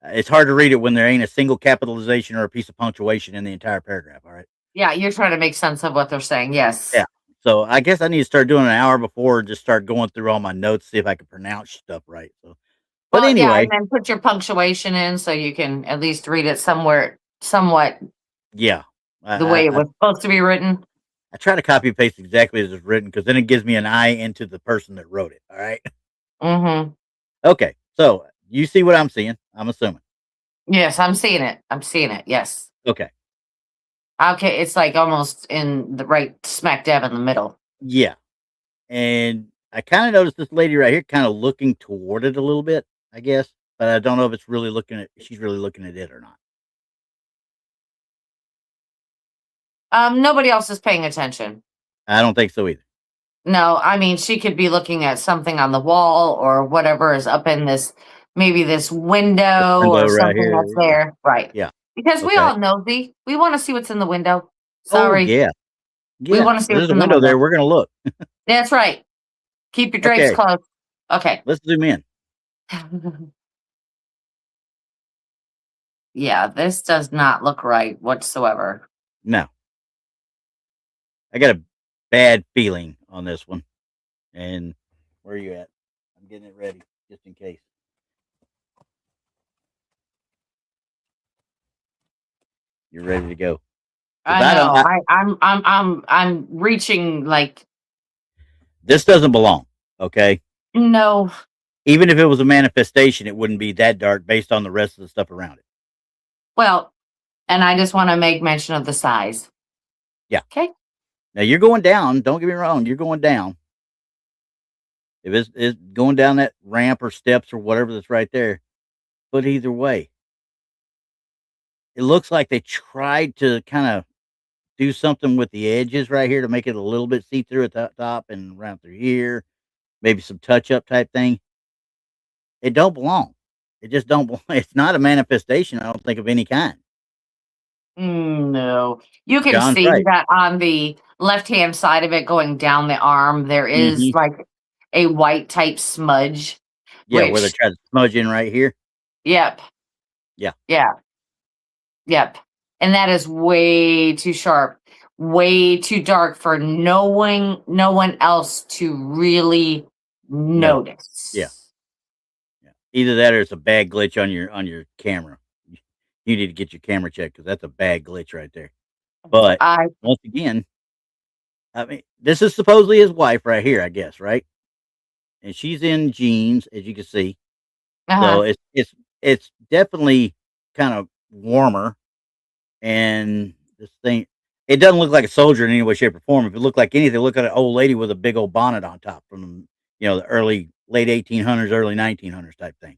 C: It's hard to read it when there ain't a single capitalization or a piece of punctuation in the entire paragraph. All right.
B: Yeah, you're trying to make sense of what they're saying. Yes.
C: Yeah. So I guess I need to start doing an hour before, just start going through all my notes, see if I can pronounce stuff right. So, but
B: Well, yeah,
C: anyway,
B: and then put your punctuation in so you can at least read it somewhat
C: yeah,
B: the way it was supposed to be written.
C: I try to copy and paste exactly as it's written, because then it gives me an eye into the person that wrote it. All right.
B: Mm-hmm.
C: Okay. So you see what I'm seeing, I'm assuming.
B: Yes, I'm seeing it. Yes.
C: Okay.
B: Okay, it's like almost in the right smack dab in the middle.
C: Yeah. And I kind of noticed this lady right here kind of looking toward it a little bit, I guess, but I don't know if she's really looking at it or not.
B: Nobody else is paying attention.
C: I don't think so either.
B: No, I mean, she could be looking at something on the wall or whatever is up in maybe this window or
C: right
B: something
C: here.
B: that's there. Right.
C: Yeah.
B: Because we
C: Okay.
B: all nosy. We want to see what's in the window.
C: Oh,
B: Sorry.
C: yeah.
B: We want to see
C: There's
B: what's
C: a
B: in the
C: window
B: window.
C: there. We're going to look.
B: That's right. Keep your drapes
C: Okay.
B: closed. Okay.
C: Let's zoom in.
B: Yeah, this does not look right whatsoever.
C: No. I got a bad feeling on this one. And where are you at? I'm getting it ready just in case. You're ready to go.
B: I know. I'm reaching like.
C: This doesn't belong. Okay.
B: No.
C: Even if it was a manifestation, it wouldn't be that dark based on the rest of the stuff around it.
B: Well, and I just want to make mention of the size.
C: Yeah.
B: Okay.
C: Now you're going down. Don't get me wrong. You're going down. If it's going down that ramp or steps or whatever that's right there. But either way, it looks like they tried to kind of do something with the edges right here to make it a little bit see-through at the top and around through here. Maybe some touch-up type thing. It don't belong. It just don't belong. It's not a manifestation, I don't think, of any kind.
B: No. You can
C: John's
B: see
C: right.
B: that on the left-hand side of it going down the arm, there is like a white type smudge.
C: Yeah, where they try to smudge in right here.
B: Yep.
C: Yeah.
B: Yeah. Yep. And that is way too sharp, way too dark for no one else to really notice.
C: Yeah. Either that or it's a bad glitch on your camera. You need to get your camera checked, because that's a bad glitch right there. But once again, I mean, this is supposedly his wife right here, I guess, right? And she's in jeans, as you can see. So it's definitely kind of warmer. And this thing, it doesn't look like a soldier in any way, shape, or form. If it looked like anything, look at an old lady with a big old bonnet on top from the late 1800s, early 1900s type thing.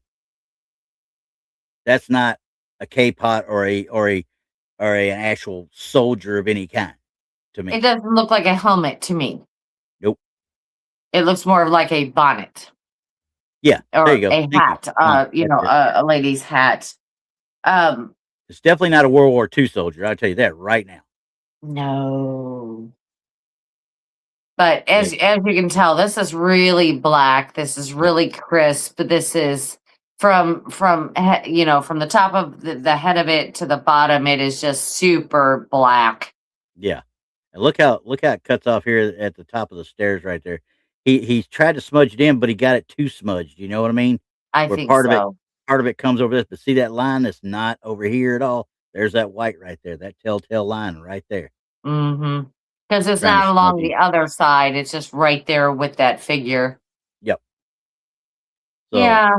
C: That's not a K-pot or an actual soldier of any kind to me.
B: It doesn't look like a helmet to me.
C: Nope.
B: It looks more of like a bonnet.
C: Yeah,
B: or
C: there you go.
B: a hat. A lady's hat.
C: It's definitely not a World War II soldier. I'll tell you that right now.
B: No. But as you can tell, this is really black. This is really crisp. This is from from the top of the head of it to the bottom, it is just super black.
C: Yeah. And look how it cuts off here at the top of the stairs right there. He's tried to smudge it in, but he got it too smudged. You know what I mean?
B: I
C: Where
B: think so.
C: part of it comes over this, but see that line that's not over here at all? There's that white right there, that telltale line right there.
B: Mhm. Because it's
C: Trying to
B: not
C: smudge
B: along
C: him.
B: the other side, it's just right there with that figure.
C: Yep. So
B: Yeah,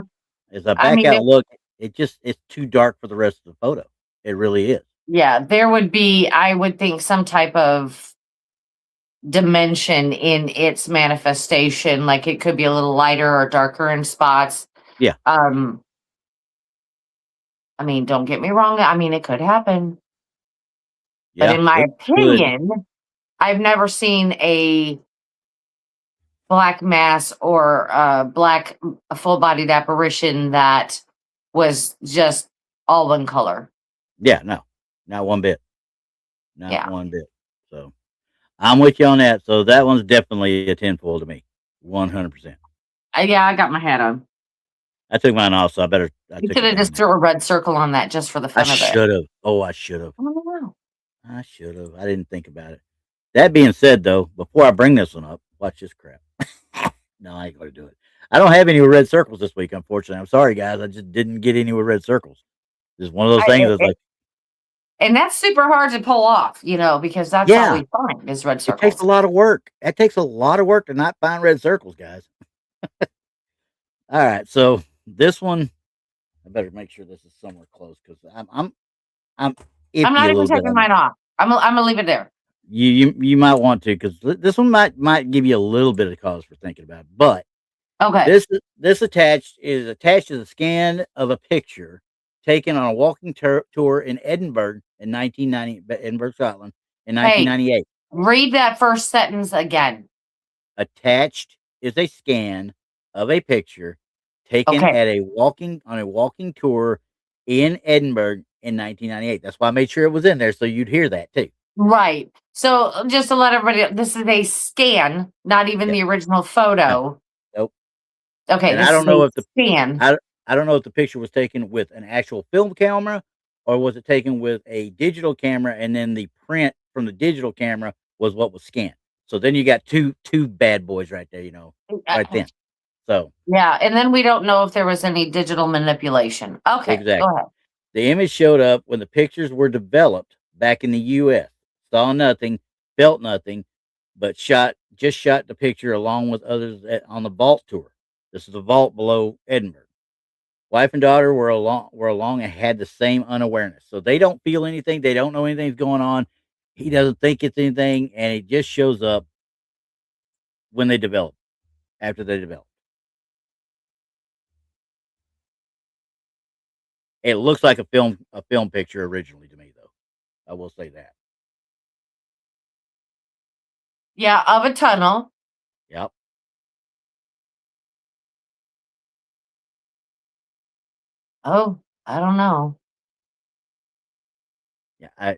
C: as I
B: I
C: back
B: mean,
C: out and look, it's too dark for the rest of the photo. It really is.
B: yeah, there would be, I would think, some type of dimension in its manifestation, like it could be a little lighter or darker in spots.
C: Yeah.
B: I mean, don't get me wrong, I mean, it could happen. But
C: Yeah.
B: in my
C: It could.
B: opinion, I've never seen a black mass or a full-bodied apparition that was just all one color.
C: Yeah, no. Not one bit. Not
B: Yeah.
C: one bit. So I'm with you on that. So that one's definitely a tinfoil to me. 100%.
B: Yeah, I got my hat on.
C: I took mine off, so I
B: You
C: took
B: could
C: it
B: have
C: down
B: just
C: now.
B: threw a red circle on that just for the
C: I
B: fun of it.
C: should have. Oh, I should have.
B: I don't know.
C: I should have. I didn't think about it. That being said, though, before I bring this one up, watch this crap. No, I ain't going to do it. I don't have any with red circles this week, unfortunately. I'm sorry, guys. I just didn't get any with red circles. It's one of those things that's like,
B: And that's super hard to pull off, because that's all
C: yeah,
B: we find is red
C: it takes a
B: circles.
C: lot of work. It takes a lot of work to not find red circles, guys. All right, so this one, I better make sure this is somewhere close because I'm
B: I'm
C: iffy
B: not
C: a
B: even
C: little bit
B: taking
C: on this.
B: mine off. I'm gonna leave it there.
C: You might want to because this one might give you a little bit of cause for thinking about it. But
B: Okay.
C: this is attached to the scan of a picture taken on a walking tour in Edinburgh in 1990, Edinburgh, Scotland in
B: Hey,
C: 1998.
B: read that first sentence again.
C: Attached is a scan of a picture taken
B: Okay.
C: at on a walking tour in Edinburgh in 1998. That's why I made sure it was in there so you'd hear that too.
B: Right. So just to let everybody know, this is a scan, not even
C: Yeah.
B: the original
C: No.
B: photo.
C: Nope.
B: Okay,
C: And
B: this
C: I
B: is
C: don't know
B: a
C: if
B: scan.
C: I don't know if the picture was taken with an actual film camera or was it taken with a digital camera and then the print from the digital camera was what was scanned. So then you got two bad boys right there, right then. So
B: Yeah, and then we don't know if there was any digital manipulation. Okay,
C: exactly.
B: go ahead.
C: The image showed up when the pictures were developed back in the US. Saw nothing, felt nothing, but shot the picture along with others on the vault tour. This is the vault below Edinburgh. Wife and daughter were along and had the same unawareness. So they don't feel anything, they don't know anything's going on. He doesn't think it's anything, and it just shows up when they develop, after they develop. It looks like a film picture originally to me, though. I will say that.
B: Yeah, of a tunnel.
C: Yep.
B: Oh, I don't know.
C: Yeah,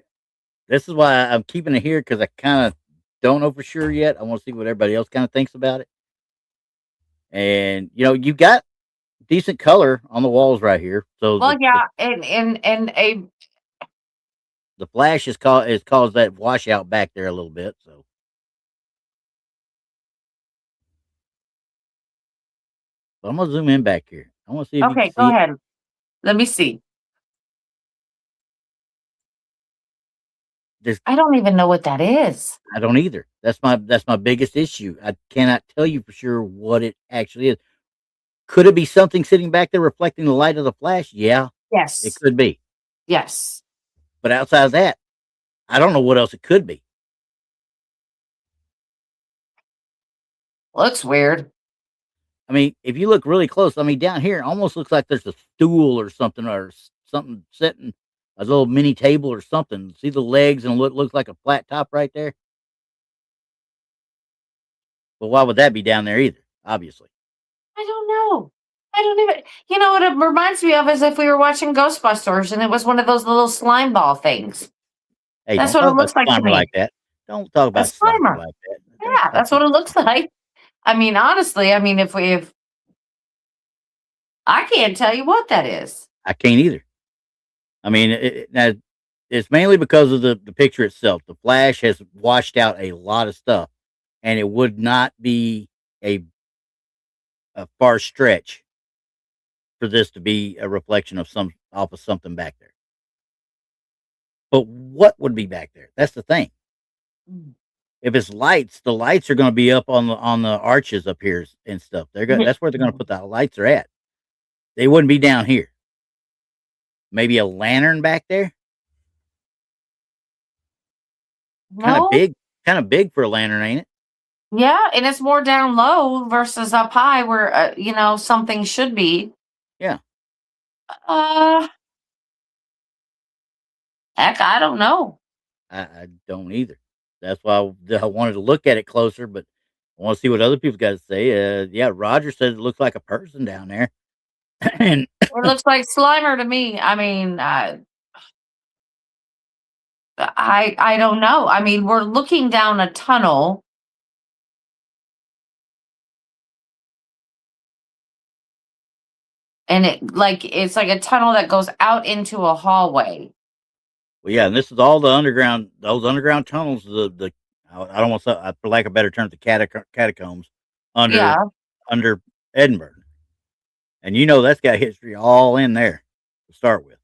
C: this is why I'm keeping it here because I kind of don't know for sure yet. I want to see what everybody else kind of thinks about it. And you got decent color on the walls right here. So
B: Well, yeah, and
C: the flash is caused that washout back there a little bit. So but I'm gonna zoom in back here. I want to see if you can
B: okay, go
C: see it.
B: ahead. Let me see. I don't even know what that is.
C: I don't either. That's my biggest issue. I cannot tell you for sure what it actually is. Could it be something sitting back there reflecting the light of the flash? Yeah, it
B: Yes.
C: could be.
B: Yes.
C: But outside of that, I don't know what else it could be.
B: Looks weird.
C: I mean, if you look really close, I mean, down here, it almost looks like there's a stool or something sitting, a little mini table or something. See the legs and what looks like a flat top right there? But why would that be down there either? Obviously.
B: I don't know. I don't even, what it reminds me of is if we were watching Ghostbusters and it was one of those little slime ball things.
C: Hey,
B: That's
C: don't
B: what it
C: talk about
B: looks like to
C: Slimer
B: me.
C: like that. Don't talk
B: A
C: about Slimer
B: slimer.
C: like that. Don't
B: Yeah,
C: talk
B: that's what
C: about
B: it looks like. I mean, honestly, I mean, if I can't tell you what that is.
C: I can't either. I mean, now it's mainly because of the picture itself. The flash has washed out a lot of stuff, and it would not be a a far stretch for this to be a reflection of some off of something back there. But what would be back there? That's the thing.
B: Mm.
C: If it's lights, the lights are going to be up on the arches up here and stuff. They're going. That's where they're going to put the lights are at. They wouldn't be down here. Maybe a lantern back there.
B: No.
C: Kind of big for a lantern, ain't it?
B: Yeah, and it's more down low versus up high where something should be.
C: Yeah.
B: Heck, I don't know.
C: I don't either. That's why I wanted to look at it closer, but I want to see what other people got to say. Yeah, Roger said it looks like a person down there, and
B: It looks like Slimer to me. I mean, I don't know. I mean, we're looking down a tunnel. And it's like a tunnel that goes out into a hallway.
C: well, yeah, and this is all those underground tunnels. I don't want to, for lack of a better term, the catacombs under Edinburgh, and that's got history all in there to start with.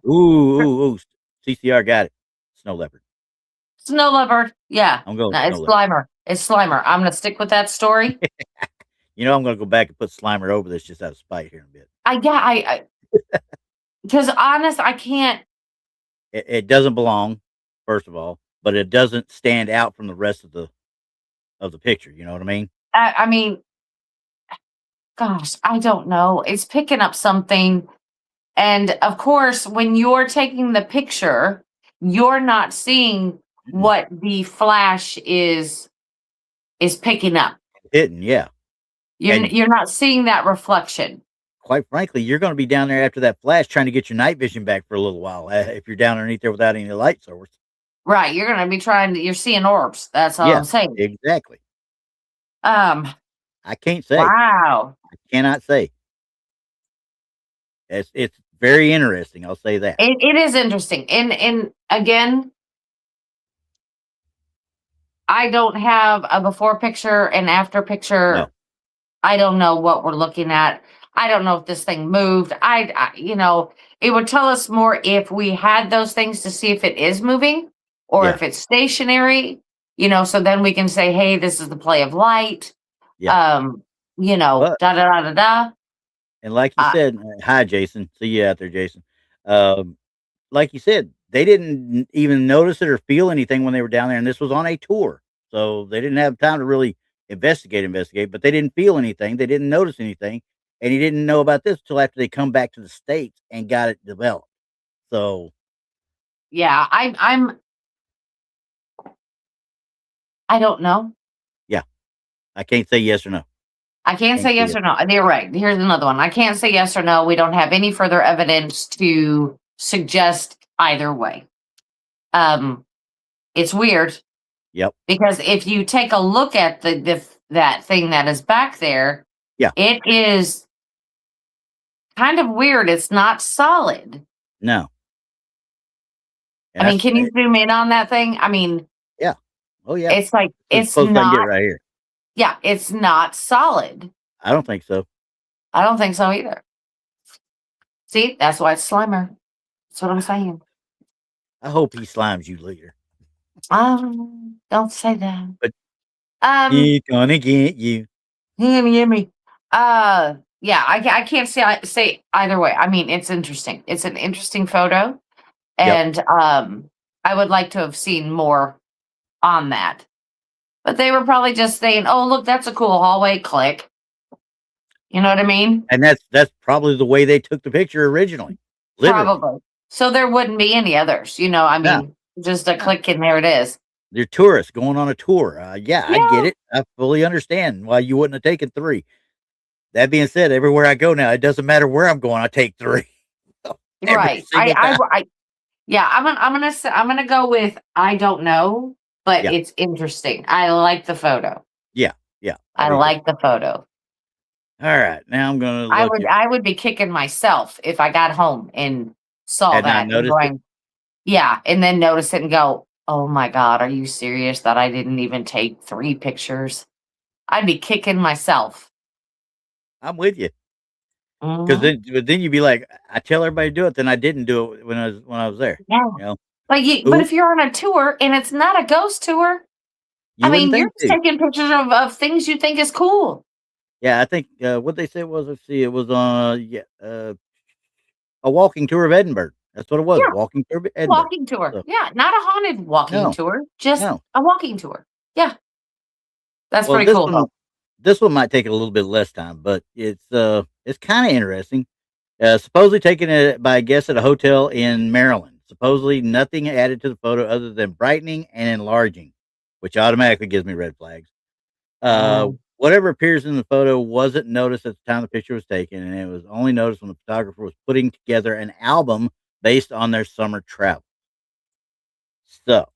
C: Ooh, CCR got it. Snow leopard.
B: Snow leopard. Yeah.
C: I'm going.
B: No, it's Slimer. It's Slimer. I'm gonna stick with that story.
C: I'm gonna go back and put Slimer over this just out of spite here in a bit.
B: I because honest, I can't.
C: It doesn't belong, first of all, but it doesn't stand out from the rest of the picture. You know what I mean?
B: I mean, gosh, I don't know. It's picking up something, and of course, when you're taking the picture, you're not seeing what the flash is picking up.
C: Hitting, yeah.
B: You're not seeing that reflection.
C: Quite frankly, you're going to be down there after that flash trying to get your night vision back for a little while if you're down underneath there without any light source.
B: Right, you're going to be you're seeing orbs. That's all I'm saying.
C: Exactly.
B: I
C: can't say.
B: Wow.
C: I cannot say. It's very interesting. I'll say that.
B: It is interesting. And again, I don't have a before picture and after picture.
C: No.
B: I don't know what we're looking at. I don't know if this thing moved. It would tell us more if we had those things to see if it is moving or if it's stationary, so then we can say, hey, this is the play of light.
C: Yeah.
B: Da da da da da.
C: And like you said, hi, Jason. See you out there, Jason. Like you said, they didn't even notice it or feel anything when they were down there. And this was on a tour. So they didn't have time to really investigate, but they didn't feel anything. They didn't notice anything. And he didn't know about this until after they come back to the States and got it developed. So,
B: yeah, I don't know.
C: Yeah, I can't say yes or no.
B: I can't say yes or no. You're right. Here's another one. I can't say yes or no. We don't have any further evidence to suggest either way. It's weird.
C: Yep.
B: Because if you take a look at that thing that is back there, it is kind of weird. It's not solid.
C: No.
B: I mean, can you zoom in on that thing? I mean,
C: yeah. Oh yeah.
B: It's like it's
C: not right here.
B: Yeah, it's not solid.
C: I don't think so.
B: I don't think so either. See, that's why it's Slimer. That's what I'm saying.
C: I hope he slimes you later.
B: Don't say that.
C: But he's gonna get you.
B: He's gonna get me. Yeah, I can't say either way. I mean, it's interesting. It's an interesting photo, and I would like to have seen more on that. But they were probably just saying, "Oh, look, that's a cool hallway." Click. You know what I mean?
C: And that's probably the way they took the picture originally. Literally.
B: Probably. So there wouldn't be any others. I mean, just a click and there it is.
C: They're tourists going on a tour. I get it. I fully understand why you wouldn't have taken 3. That being said, everywhere I go now, it doesn't matter where I'm going. I take 3.
B: Right. I'm gonna go with I don't know, but it's interesting. I like the photo.
C: Yeah.
B: I like the photo.
C: All right, now I'm gonna look at.
B: I would be kicking myself if I got home and saw
C: Had not
B: that and
C: noticed it.
B: going, yeah, and then notice it and go, "Oh my god, are you serious that I didn't even take 3 pictures?" I'd be kicking myself.
C: I'm with you. Because
B: Mhm.
C: then you'd be like, I tell everybody to do it, then I didn't do it when I was there.
B: Yeah.
C: You know,
B: But
C: who
B: if you're on a tour and it's not a ghost tour, I
C: you wouldn't
B: mean, you're
C: think
B: just
C: to.
B: taking pictures of things you think is cool.
C: Yeah, I think what they said was, let's see, it was a walking tour of Edinburgh. That's what it was, a
B: Yeah,
C: walking tour of Edinburgh.
B: walking tour.
C: So
B: Yeah, not a haunted walking
C: no,
B: tour, just
C: no.
B: a walking tour. Yeah, that's
C: Well,
B: pretty cool though.
C: this one might take a little bit less time, but it's kind of interesting. Supposedly taken by a guest at a hotel in Maryland. Supposedly nothing added to the photo other than brightening and enlarging, which automatically gives me red flags.
B: Mm.
C: Whatever appears in the photo wasn't noticed at the time the picture was taken, and it was only noticed when the photographer was putting together an album based on their summer travel. So,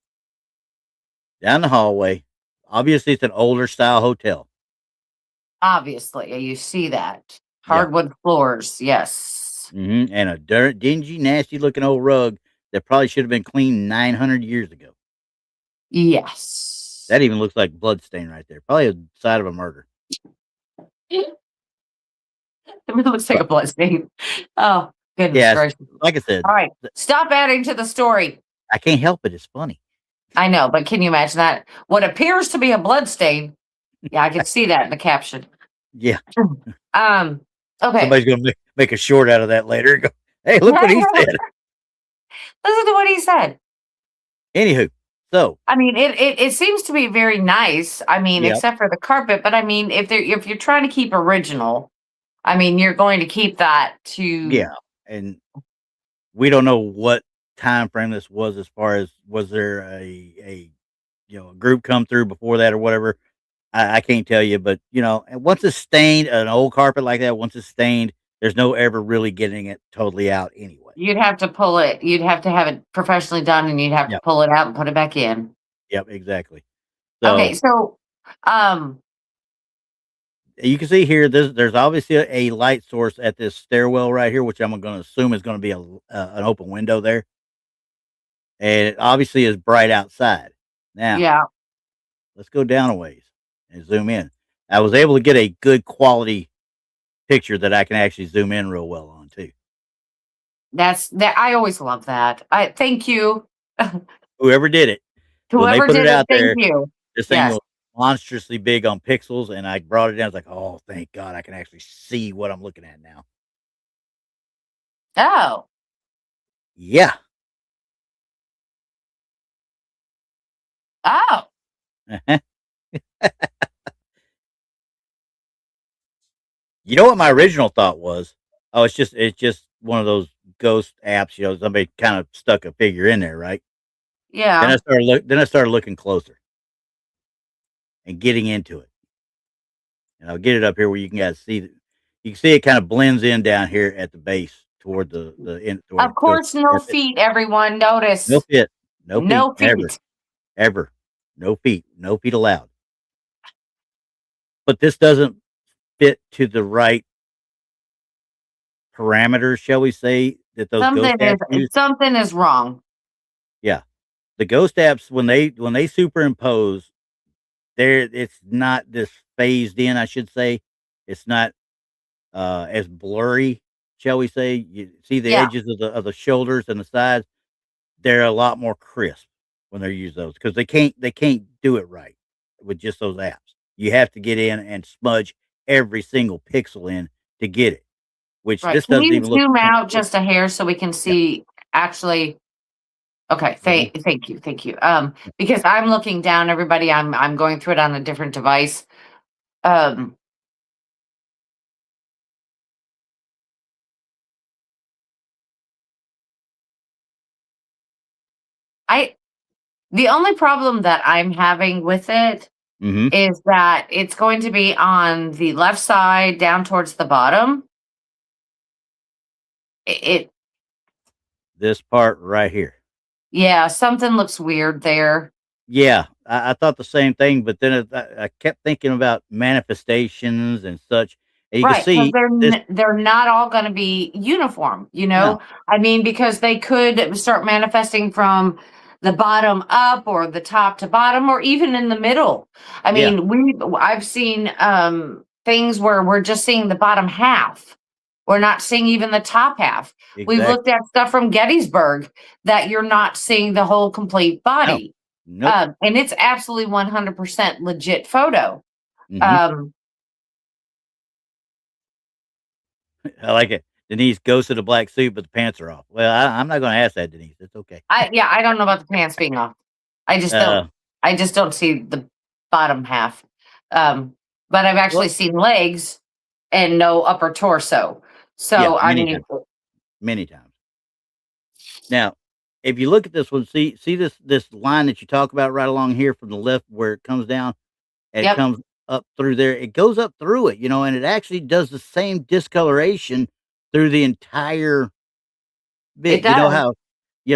C: down the hallway, obviously it's an older style hotel.
B: Obviously, you see that.
C: Yeah.
B: Hardwood floors, yes.
C: And a dingy, nasty looking old rug that probably should have been cleaned 900 years ago.
B: Yes.
C: That even looks like blood stain right there. Probably a side of a murder.
B: It really looks like
C: But
B: a blood stain. Oh, goodness
C: yes,
B: gracious.
C: like I said,
B: All right, stop adding to the story.
C: I can't help it. It's funny.
B: I know, but can you imagine that? What appears to be a blood stain. Yeah, I can see that in the caption.
C: Yeah.
B: Okay.
C: Somebody's going to make a short out of that later. Go, hey, look what he said.
B: Listen to what he said.
C: Anywho, so
B: I mean, it seems to be very nice. I mean,
C: yeah,
B: except for the carpet, but I mean, if you're trying to keep original, I mean, you're going to keep that to
C: yeah, and we don't know what time frame this was as far as was there a a group come through before that or whatever. I can't tell you, but and once it's stained, an old carpet like that, once it's stained, there's no ever really getting it totally out anyway.
B: you'd have to pull it. You'd have to have it professionally done, and you'd have to
C: Yep,
B: pull it out and put it back in.
C: yep, exactly.
B: Okay,
C: So
B: so um,
C: you can see here, there's obviously a light source at this stairwell right here, which I'm going to assume is going to be an open window there, and it obviously is bright outside. Now
B: yeah,
C: let's go down a ways and zoom in. I was able to get a good quality picture that I can actually zoom in real well on too.
B: that's that. I always love that. I thank you,
C: Whoever did it, when they
B: whoever
C: put it
B: did it.
C: out
B: Thank
C: there,
B: you.
C: this thing
B: Yes.
C: was monstrously big on pixels, and I brought it down. I was like, oh, thank God, I can actually see what I'm looking at now.
B: Oh,
C: Yeah.
B: oh,
C: You know what my original thought was? Oh, it's just one of those ghost apps. Somebody kind of stuck a figure in there, right?
B: yeah.
C: Then I started looking closer and getting into it, and I'll get it up here where you can guys see. You can see it kind of blends in down here at the base toward the end. Toward
B: Of
C: it goes.
B: course, no feet. Everyone,
C: No
B: notice
C: fit, no feet,
B: no
C: ever,
B: feet.
C: ever, no feet allowed. But this doesn't fit to the right parameters, shall we say, that those ghost apps use.
B: Something is wrong.
C: Yeah, the ghost apps when they superimpose, there it's not this phased in. I should say, it's not as blurry, shall we say. You see the
B: Yeah.
C: edges of the shoulders and the sides; they're a lot more crisp when they use those because they can't do it right with just those apps. You have to get in and smudge every single pixel in to get it. Which
B: Right.
C: this
B: Can
C: doesn't
B: you
C: even look
B: zoom
C: clean.
B: out just a hair so we can
C: Yeah.
B: see actually? Okay.
C: Mhm.
B: Thank you. Thank you. Because I'm looking down, everybody. I'm going through it on a different device. Um, I the only problem that I'm having with it
C: Mhm.
B: is that it's going to be on the left side down towards the bottom. It
C: This part right here.
B: yeah, something looks weird there.
C: Yeah, I thought the same thing, but then I kept thinking about manifestations and such, And you can
B: Right, because
C: see this.
B: they're not all going to be uniform, you know.
C: No,
B: I mean, because they could start manifesting from the bottom up, or the top to bottom, or even in the middle. I
C: yeah,
B: mean, I've seen things where we're just seeing the bottom half. We're not seeing even the top half. We've looked
C: exactly.
B: at stuff from Gettysburg that you're not seeing the whole complete
C: No,
B: body.
C: nope.
B: And it's absolutely 100% legit photo.
C: Hmm.
B: Um,
C: I like it. Denise goes to the black suit, but the pants are off. Well, I'm not going to ask that, Denise. It's okay.
B: I don't know about the pants being off. I just
C: Uh,
B: don't I just don't see the bottom half. But I've actually
C: well,
B: seen legs and no upper torso.
C: yeah,
B: So I
C: many
B: mean,
C: times, many times. Now, if you look at this one, see this line that you talk about right along here from the left where it comes down and it
B: yep,
C: comes up through there. It goes up through it, and it actually does the same discoloration through the entire
B: it
C: bit. You know
B: does.
C: how,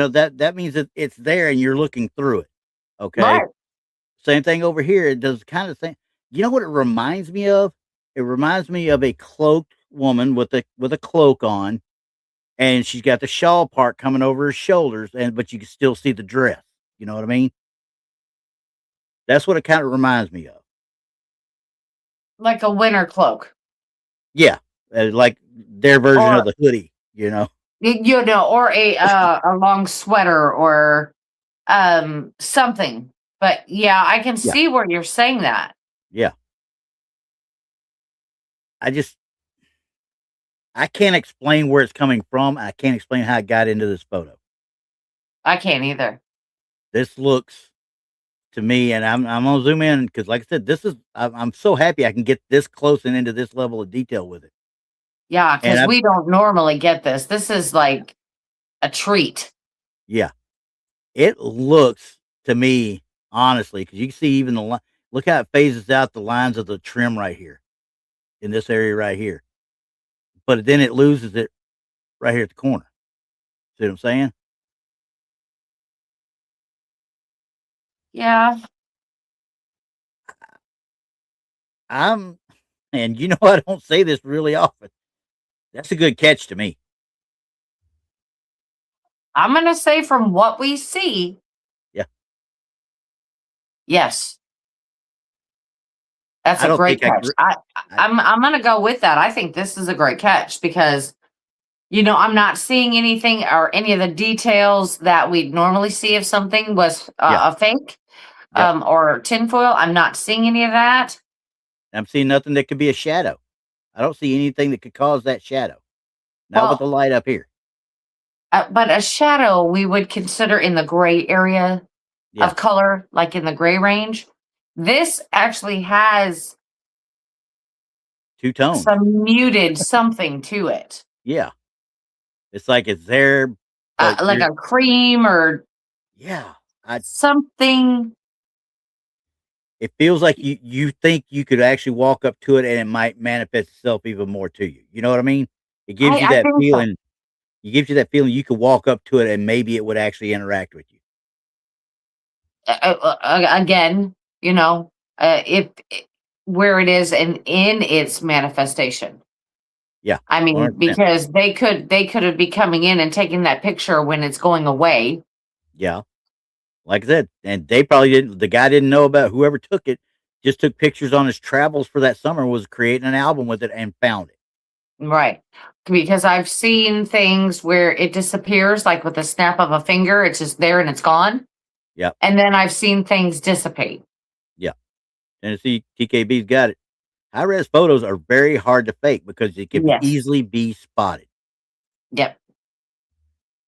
C: that means that it's there and you're looking through it. Okay.
B: Right.
C: Same thing over here. It does kind of thing. You know what it reminds me of? It reminds me of a cloaked woman with a cloak on, and she's got the shawl part coming over her shoulders, but you can still see the dress. You know what I mean? That's what it kind of reminds me of.
B: Like a winter cloak.
C: Yeah, like their version of
B: Or
C: the hoodie. You know?
B: or a long sweater, or something. But yeah, I can
C: Yeah,
B: see where you're saying that.
C: yeah. I just I can't explain where it's coming from. I can't explain how it got into this photo.
B: I can't either.
C: This looks to me, and I'm gonna zoom in because, like I said, I'm so happy I can get this close and into this level of detail with it.
B: Yeah,
C: And
B: because we don't normally get this. This is like a treat.
C: yeah, it looks to me honestly because you can see even the line. Look how it phases out the lines of the trim right here in this area right here, but then it loses it right here at the corner. See what I'm saying?
B: Yeah,
C: I'm, and I don't say this really often. That's a good catch to me.
B: I'm gonna say from what we see,
C: Yeah,
B: yes, that's
C: I
B: a
C: don't
B: great
C: think I
B: catch.
C: could. I,
B: I'm gonna go with that. I think this is a great catch because I'm not seeing anything or any of the details that we'd normally see if something was
C: yeah,
B: a fake,
C: yep.
B: or tinfoil. I'm not seeing any of that.
C: I'm seeing nothing that could be a shadow. I don't see anything that could cause that shadow. Not with the
B: Well,
C: light up here.
B: but a shadow we would consider in the gray area
C: Yeah,
B: of color, like in the gray range. This actually has
C: two tones.
B: some muted something to it,
C: Yeah, it's like it's there, but
B: like a cream or
C: yeah. I
B: something.
C: It feels like you think you could actually walk up to it and it might manifest itself even more to you. You know what I mean? It gives you
B: I
C: that
B: think so.
C: feeling. It gives you that feeling you could walk up to it and maybe it would actually interact with you.
B: Again, if where it is and in its manifestation.
C: Yeah,
B: I mean,
C: 100%.
B: because they could have be coming in and taking that picture when it's going away.
C: Yeah, like I said, and they probably didn't. The guy didn't know about whoever took it. Just took pictures on his travels for that summer. Was creating an album with it and found it.
B: Right. Because I've seen things where it disappears, like with a snap of a finger, it's just there and it's gone.
C: Yeah,
B: And then I've seen things dissipate.
C: yeah. Tennessee TKB's got it. High res photos are very hard to fake because it can
B: Yes.
C: easily be spotted,
B: Yep.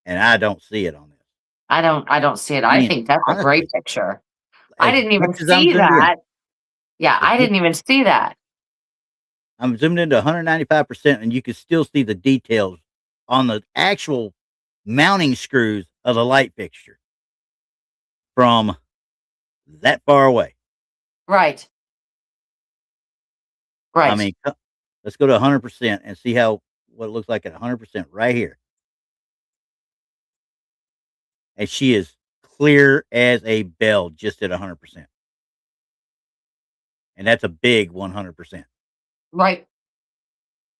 C: and I don't see it on this.
B: I don't see it.
C: I
B: I
C: mean,
B: think that's a
C: honestly,
B: great picture. I
C: as
B: didn't even
C: much as I'm
B: see
C: zoomed in,
B: that. Yeah,
C: as
B: I
C: much
B: didn't even see that.
C: I'm zoomed into 195%, and you can still see the details on the actual mounting screws of the light fixture from that far away.
B: Right.
C: I
B: Right.
C: mean, let's go to 100% and see what it looks like at 100% right here. And she is clear as a bell just at 100%. And that's a big 100%.
B: Right.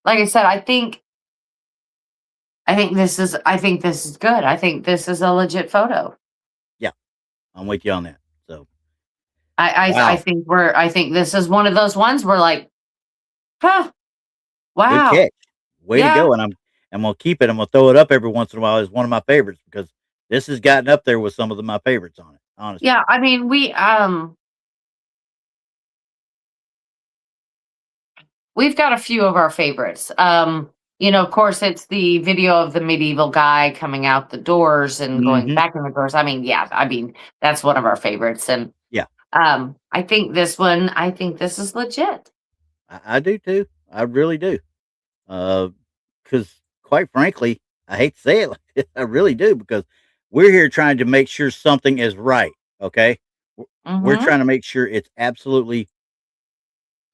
B: like I said, I think this is good. I think this is a legit photo.
C: Yeah, I'm with you on that. So
B: I think this is one of those ones where like, huh, wow.
C: Good catch. Way to go. And I'm gonna keep it. I'm gonna throw it up every once in a while as one of my favorites because this has gotten up there with some of my favorites on it, honestly.
B: Yeah, I mean, we've got a few of our favorites. Of course, it's the video of the medieval guy coming out the doors and going back in the doors. I mean, that's one of our favorites. And
C: yeah,
B: I think this is legit.
C: I do too. I really do. Because quite frankly, I hate to say it like this, I really do, because we're here trying to make sure something is right. Okay. We're trying to make sure it's absolutely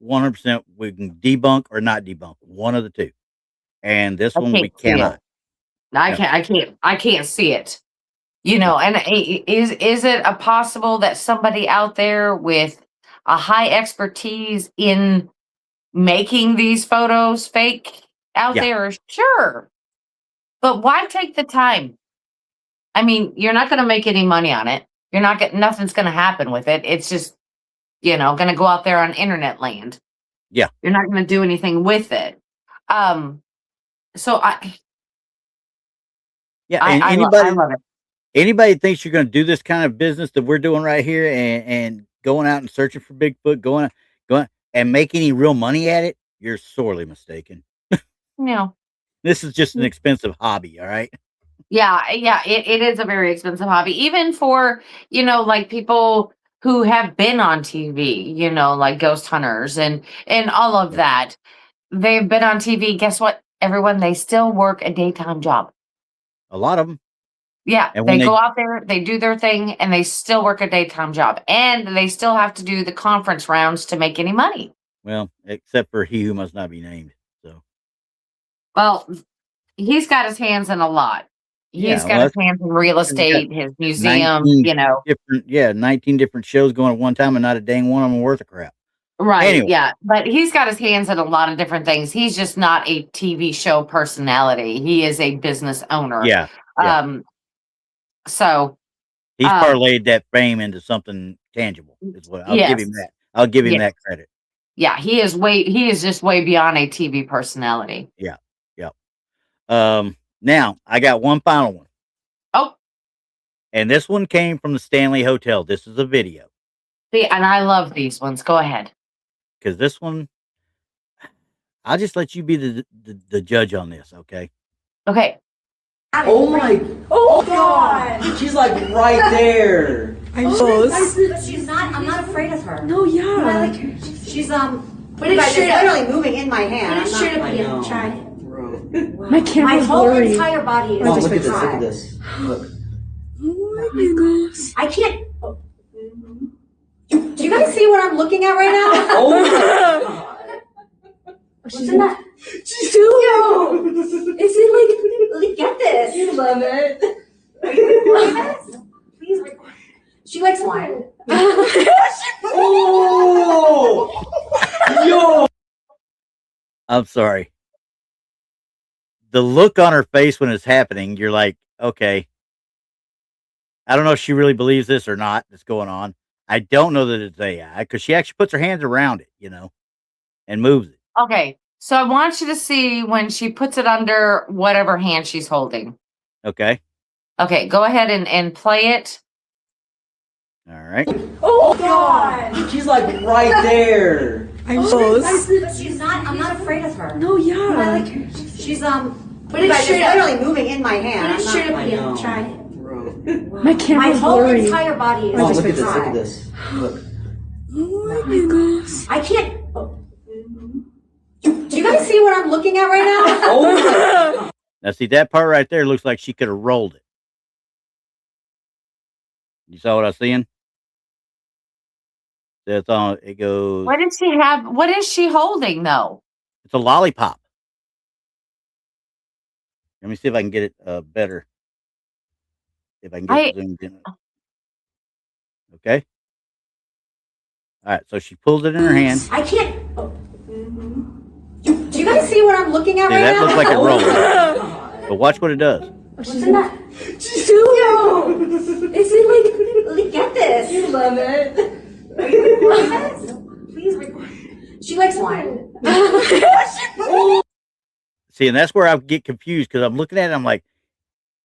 C: 100% we can debunk or not debunk, one of the two. And this one we cannot.
B: I can't see it. And is it a possible that somebody out there with a high expertise in making these photos fake out there? Sure. But why take the time? I mean, you're not going to make any money on it. Nothing's going to happen with it. It's just, going to go out there on internet land.
C: Yeah.
B: You're not going to do anything with it. So I love it.
C: Anybody thinks you're going to do this kind of business that we're doing right here and going out and searching for Bigfoot, going and make any real money at it, you're sorely mistaken.
B: No.
C: This is just an expensive hobby, all right?
B: Yeah, it is a very expensive hobby, even for, like people who have been on TV, like ghost hunters and all of that. They've been on TV. Guess what, everyone? They still work a daytime job.
C: A lot of them.
B: Yeah, and they go out there, they do their thing, and they still work a daytime job. And they still have to do the conference rounds to make any money.
C: Well, except for he who must not be named. So,
B: well, he's got his hands in a lot. He's got his hands in real estate, his museum,
C: 19 different shows going at one time, and not a dang one of them worth a crap.
B: Right. Anyway. Yeah. But he's got his hands in a lot of different things. He's just not a TV show personality. He is a business owner.
C: Yeah.
B: So
C: he's parlayed that fame into something tangible. Is what I'll give him that. I'll give him that credit.
B: Yeah, he is just way beyond a TV personality.
C: Yeah. Yeah. Now I got one final one.
B: Oh.
C: And this one came from the Stanley Hotel. This is a video.
B: See, and I love these ones. Go ahead.
C: Because this one, I'll just let you be the judge on this, okay?
B: Okay.
D: Oh God! She's like right there.
E: I'm she's not. I'm not afraid of her.
D: No, yeah.
E: I like her. She's
D: Put it straight up. It's literally moving in my hand.
E: Put it straight up again. Try.
D: My camera's
E: whole
D: blurry.
E: entire body is.
D: Oh,
E: look
D: at this. Look at this. Look.
E: Oh my gosh. I can't. Do you guys see what I'm looking at right now?
D: Oh my God.
E: What's in that?
D: She's
E: Is it like get this?
D: You love it.
E: Look at this. Please. She likes wine.
D: Oh! Yo!
C: I'm sorry. The look on her face when it's happening, you're like, okay. I don't know if she really believes this or not that's going on. I don't know that it's AI because she actually puts her hands around it, and moves it.
B: Okay. So I want you to see when she puts it under whatever hand she's holding.
C: Okay.
B: Okay. Go ahead and play it.
C: All right.
D: Oh God! She's like right there.
E: She's not. I'm not afraid of her.
D: No, yeah.
E: I like her. She's Put it
D: It's
E: straight up.
D: literally moving in my hand.
E: Put it straight up
D: I
E: again.
D: know.
E: Try.
D: My camera's
E: whole
D: blurry.
E: entire body is.
D: Oh, look at this. Look at this. Look.
E: Oh my gosh. I can't. Do you guys see what I'm looking at right now?
D: Oh my God.
C: Now, see, that part right there looks like she could have rolled it. You saw what I was seeing? That's on. It goes.
B: What does she have? What is she holding, though?
C: It's a lollipop. Let me see if I can get it better. If I can get it zoomed in. Okay. All right. So she pulls it in her hand.
E: I can't. Do you guys you see what I'm looking at
C: See,
E: right
C: that
E: now?
C: looks like a
E: Oh
C: roll.
E: my God.
C: But watch what it does.
E: What's in that? Dude! Is it like, get this. You love it. Are you recording this? Please record. She likes wine.
C: See, and that's where I get confused because I'm looking at it. I'm like,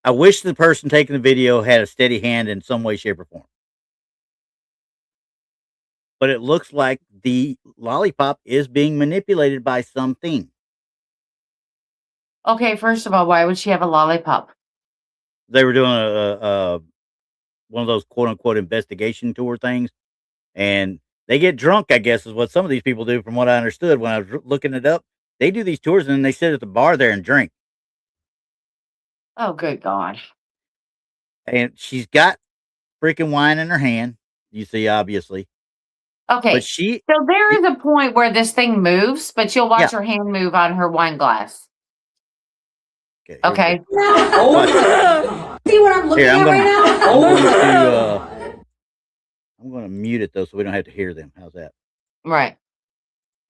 C: I wish the person taking the video had a steady hand in some way, shape, or form. But it looks like the lollipop is being manipulated by something.
B: Okay, first of all, why would she have a lollipop?
C: They were doing a one of those quote unquote investigation tour things, and they get drunk. I guess is what some of these people do, from what I understood when I was looking it up. They do these tours and then they sit at the bar there and drink.
B: Oh, good God.
C: And she's got freaking wine in her hand. You see, obviously.
B: Okay,
C: But she,
B: so there is a point where this thing moves, but you'll watch
C: Yeah.
B: her hand move on her wine glass.
C: here we
B: Okay.
C: go.
E: Oh. See what I'm looking
C: Here,
E: at right now?
C: I'm going to mute it though, so we don't have to hear them. How's that?
B: Right.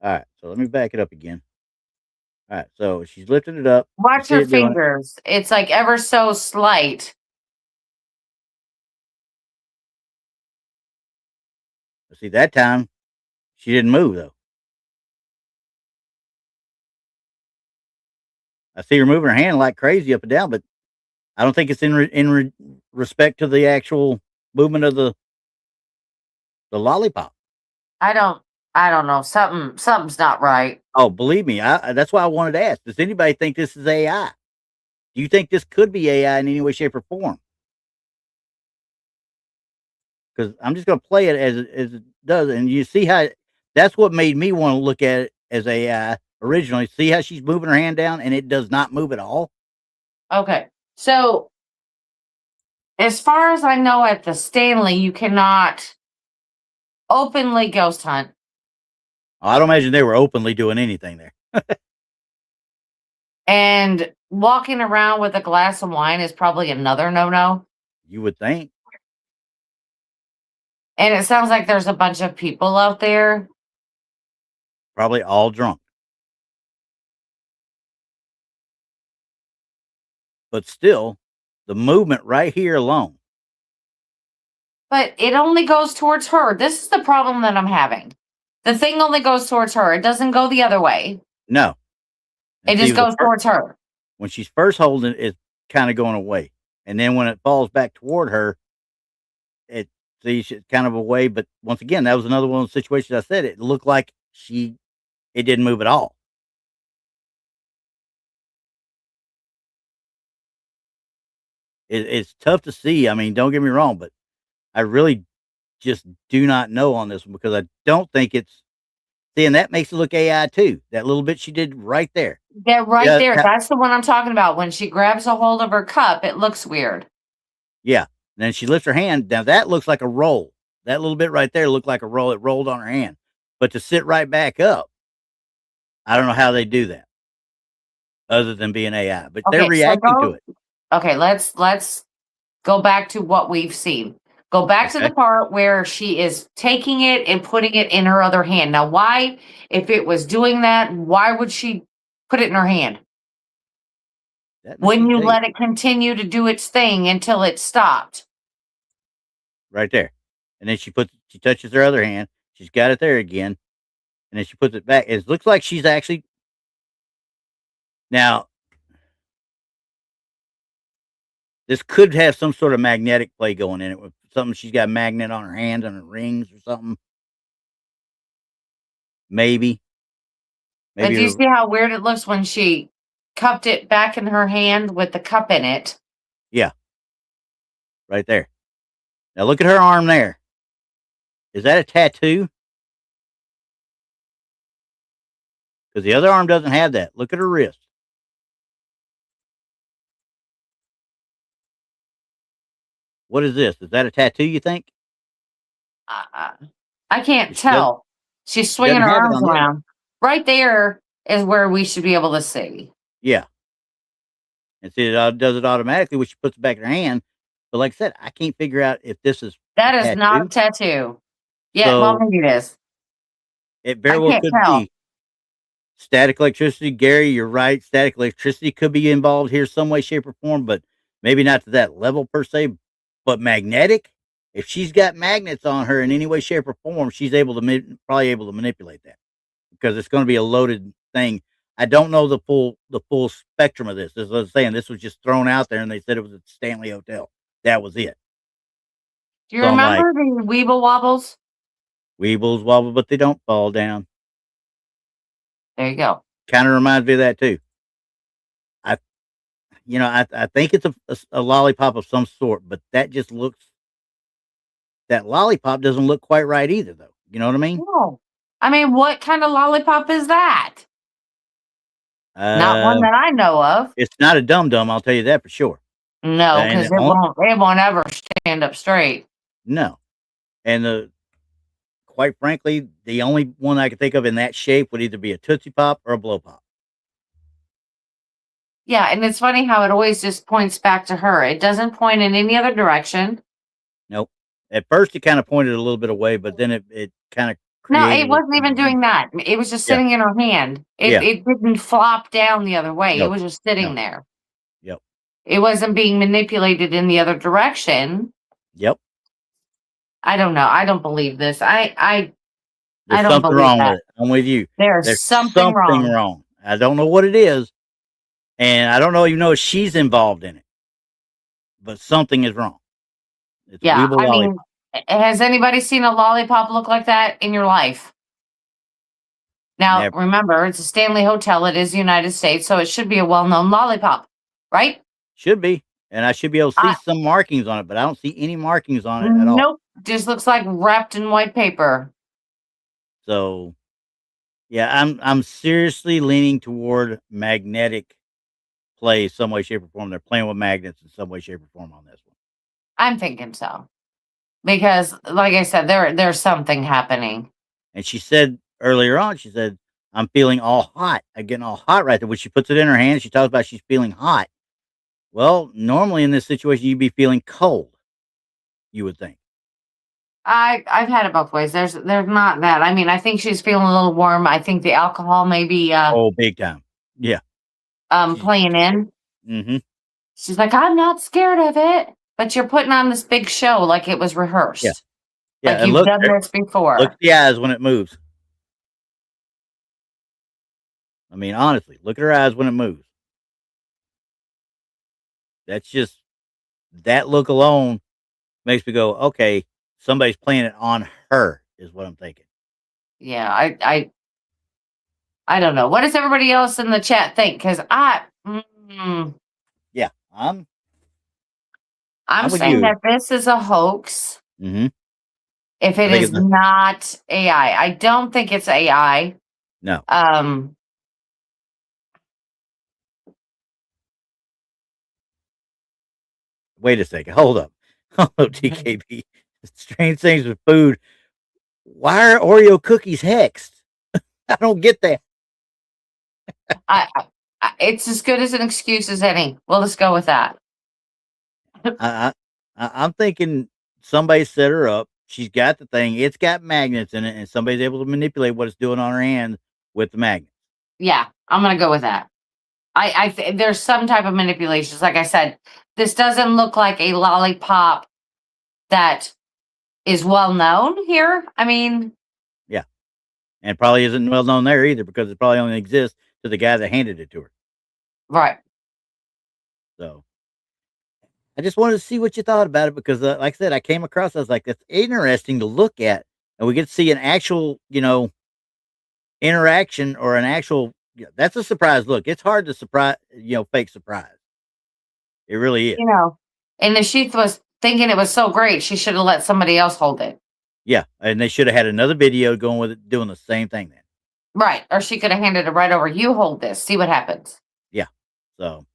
C: All right. So let me back it up again. All right. So she's lifting it up. You
B: Watch
C: see
B: her
C: it doing it.
B: fingers. It's like ever so slight.
C: See, that time she didn't move though. I see her moving her hand like crazy up and down, but I don't think it's in respect to the actual movement of the lollipop.
B: I don't know. Something's not right.
C: Oh, believe me, that's why I wanted to ask. Does anybody think this is AI? Do you think this could be AI in any way, shape, or form? Because I'm just going to play it as it does, and you see how that's what made me want to look at it as AI originally. See how she's moving her hand down, and it does not move at all.
B: Okay. So as far as I know at the Stanley, you cannot openly ghost hunt.
C: I don't imagine they were openly doing anything there.
B: And walking around with a glass of wine is probably another no-no.
C: You would think.
B: And it sounds like there's a bunch of people out there.
C: Probably all drunk. But still, the movement right here alone.
B: But it only goes towards her. This is the problem that I'm having. The thing only goes towards her. It doesn't go the other way.
C: No.
B: It
C: And
B: just
C: see,
B: goes towards her.
C: when she's first holding it, it's kind of going away. And then when it falls back toward her, it sees it's kind of away. But once again, that was another one of the situations I said. It looked like it didn't move at all. It's tough to see. I mean, don't get me wrong, but I really just do not know on this one because I don't think it's. See, and that makes it look AI too. That little bit she did right there.
B: They're right
C: Yeah,
B: there. That's the one I'm talking about. When she grabs a hold of her cup, it looks weird.
C: Yeah. And then she lifts her hand. Now that looks like a roll. That little bit right there looked like a roll. It rolled on her hand. But to sit right back up, I don't know how they do that other than being AI. But they're reacting to it.
B: Okay, let's go back to what we've seen. Go back to the part where she is taking it and putting it in her other hand. Now, why, if it was doing that, why would she put it in her hand? When you let it continue to do its thing until it stopped.
C: Right there. And then she touches her other hand. She's got it there again. And then she puts it back. It looks like she's actually. Now, this could have some sort of magnetic play going in it with something. She's got a magnet on her hands and her rings or something. Maybe.
B: But do you see how weird it looks when she cupped it back in her hand with the cup in it?
C: Yeah. Right there. Now look at her arm there. Is that a tattoo? Because the other arm doesn't have that. Look at her wrist. What is this? Is that a tattoo, you think?
B: I can't tell. She's swinging her arms around. Right there is where we should be able to see.
C: Yeah. And see, it does it automatically when she puts it back in her hand. But like I said, I can't figure out if this is
B: That is not a tattoo. Yeah,
C: So,
B: well, maybe it is.
C: It very well could be. Static electricity, Gary, you're right. Static electricity could be involved here some way, shape, or form, but maybe not to that level per se. But magnetic, if she's got magnets on her in any way, shape, or form, she's probably able to manipulate that because it's going to be a loaded thing. I don't know the full spectrum of this. As I was saying, this was just thrown out there, and they said it was at Stanley Hotel. That was it.
B: Do you
C: So I'm like,
B: remember the Weeble Wobbles?
C: Weebles wobble, but they don't fall down.
B: There you go.
C: Kind of reminds me of that too. I think it's a lollipop of some sort, but that lollipop doesn't look quite right either, though. You know what I mean?
B: No. I mean, what kind of lollipop is that? Not one that I know of.
C: It's not a dum dum. I'll tell you that for sure.
B: No, because it won't ever stand up straight.
C: No, and quite frankly, the only one I could think of in that shape would either be a Tootsie Pop or a Blow Pop.
B: Yeah, and it's funny how it always just points back to her. It doesn't point in any other direction.
C: Nope. At first, it kind of pointed a little bit away, but then it kind of
B: No, it wasn't even doing that. It was just sitting in her hand. It didn't flop down the other way. It was just sitting there.
C: Yep.
B: It wasn't being manipulated in the other direction.
C: Yep.
B: I don't know. I don't believe this.
C: There's
B: I don't
C: something
B: believe
C: wrong
B: that.
C: with it. I'm with you.
B: There's something wrong.
C: I don't know what it is, and I don't even know if she's involved in it, but something is wrong. It's
B: Yeah,
C: Weeble
B: I mean,
C: lollipop.
B: has anybody seen a lollipop look like that in your life? Now,
C: Never.
B: remember, it's a Stanley Hotel. It is the United States, so it should be a well-known lollipop, right?
C: Should be, and I should be able to see some markings on it, but I don't see any markings on it at all.
B: Nope, just looks like wrapped in white paper.
C: So, yeah, I'm seriously leaning toward magnetic play some way, shape, or form. They're playing with magnets in some way, shape, or form on this one.
B: I'm thinking so. Because, like I said, there's something happening.
C: And she said earlier on, she said, I'm feeling all hot. I'm getting all hot right there. When she puts it in her hand, she talks about she's feeling hot. Well, normally in this situation, you'd be feeling cold, you would think.
B: I've had it both ways. There's not that. I mean, I think she's feeling a little warm. I think the alcohol may be
C: big time. Yeah.
B: Playing in.
C: Mm-hmm.
B: She's like, I'm not scared of it, but you're putting on this big show like it was rehearsed.
C: Yeah.
B: Like you've done this before.
C: Look at the eyes when it moves. I mean, honestly, look at her eyes when it moves. That's just, that look alone makes me go, okay, somebody's playing it on her, is what I'm thinking.
B: Yeah, I don't know. What does everybody else in the chat think? Because
C: yeah, I'm
B: saying that this is a hoax.
C: Mm-hmm.
B: If it is not AI, I don't think it's AI.
C: No. Wait a second. Hold up. Oh, TKB. Strange things with food. Why are Oreo cookies hexed? I don't get that.
B: It's as good as an excuse as any. Well, let's go with that.
C: I'm thinking somebody set her up. She's got the thing. It's got magnets in it, and somebody's able to manipulate what it's doing on her hand with the magnets.
B: Yeah, I'm gonna go with that. There's some type of manipulations. Like I said, this doesn't look like a lollipop that is well known here. I mean,
C: yeah, and probably isn't well known there either because it probably only exists to the guy that handed it to her.
B: Right.
C: So I just wanted to see what you thought about it because, like I said, I came across. I was like, that's interesting to look at, and we get to see an actual, interaction or an actual. That's a surprise look. It's hard to fake surprise. It really is.
B: And the sheath was thinking it was so great, she should have let somebody else hold it.
C: Yeah, and they should have had another video going with it, doing the same thing then.
B: Right, or she could have handed it right over. You hold this, see what happens.
C: Yeah. So,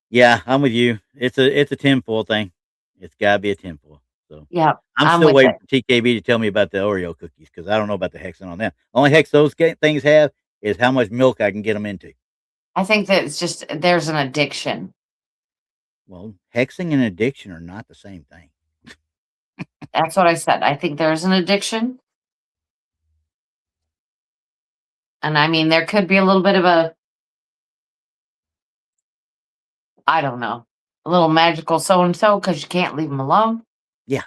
C: yeah, I'm with you. It's a tinfoil thing. It's got to be a tinfoil. So
B: yeah,
C: I'm still waiting for TKB to tell me about the Oreo cookies because I don't know about the hexing on them. Only hex those things have is how much milk I can get them into.
B: I think that it's just there's an addiction.
C: Well, hexing and addiction are not the same thing.
B: That's what I said. I think there's an addiction. And I mean, there could be a little bit of a, I don't know, a little magical so-and-so because you can't leave them alone.
C: Yeah.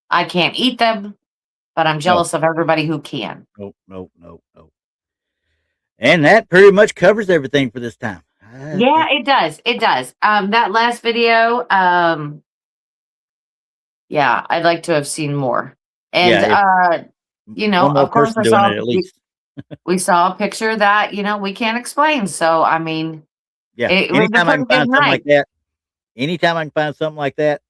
B: I can't eat them, but I'm jealous of everybody who can.
C: Nope. And that pretty much covers everything for this time.
B: Yeah, it does. It does. That last video, yeah, I'd like to have seen more. And, you know,
C: one more
B: of course,
C: person doing it at least.
B: we saw a picture that, you know, we can't explain. So, I mean,
C: Yeah.
B: it was a
C: Anytime I can
B: pretty
C: find
B: good
C: something
B: night.
C: like that,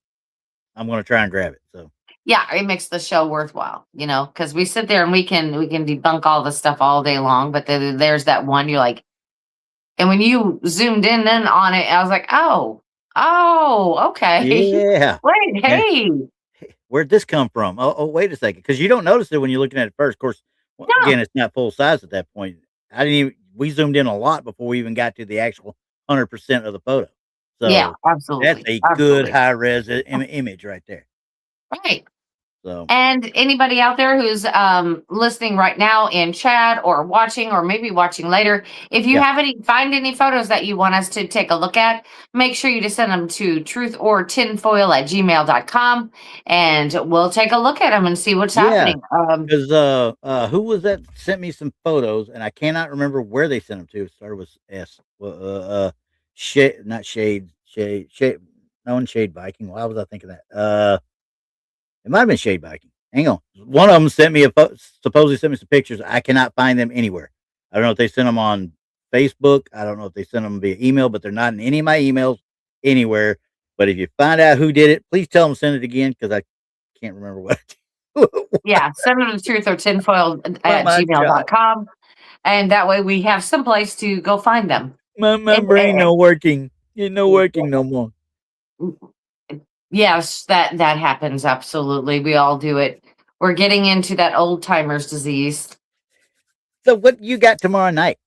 C: I'm going to try and grab it. So
B: Yeah, it makes the show worthwhile, you know, because we sit there and we can debunk all the stuff all day long, but then there's that one you're like, and when you zoomed in on it, I was like, oh, okay.
C: yeah.
B: Wait, hey.
C: Where'd this come from? Oh, wait a second. Because you don't notice it when you're looking at it first. Of course, again, it's not full size at that point. We zoomed in a lot before we even got to the actual 100% of the photo. So
B: yeah, absolutely.
C: That's a good high res image right there.
B: Right.
C: So,
B: and anybody out there who's listening right now in chat or watching or maybe watching later, if you find any photos that you want us to take a look at, make sure you just send them to truthortinfoil@gmail.com and we'll take a look at them and see what's happening.
C: Because who was that sent me some photos and I cannot remember where they sent them to. It started with S. Shade, not Shade. No one Shade Viking. Why was I thinking that? It might have been Shade Viking. Hang on. One of them supposedly sent me some pictures. I cannot find them anywhere. I don't know if they sent them on Facebook. I don't know if they sent them via email, but they're not in any of my emails anywhere. But if you find out who did it, please tell them to send it again because I can't remember what.
B: Yeah, send them to truthortinfoil@gmail.com. And that way we have some place to go find them.
C: My brain no working. It's no working no more.
B: Yes, that happens. Absolutely. We all do it. We're getting into that old timers disease.
C: So what you got tomorrow night?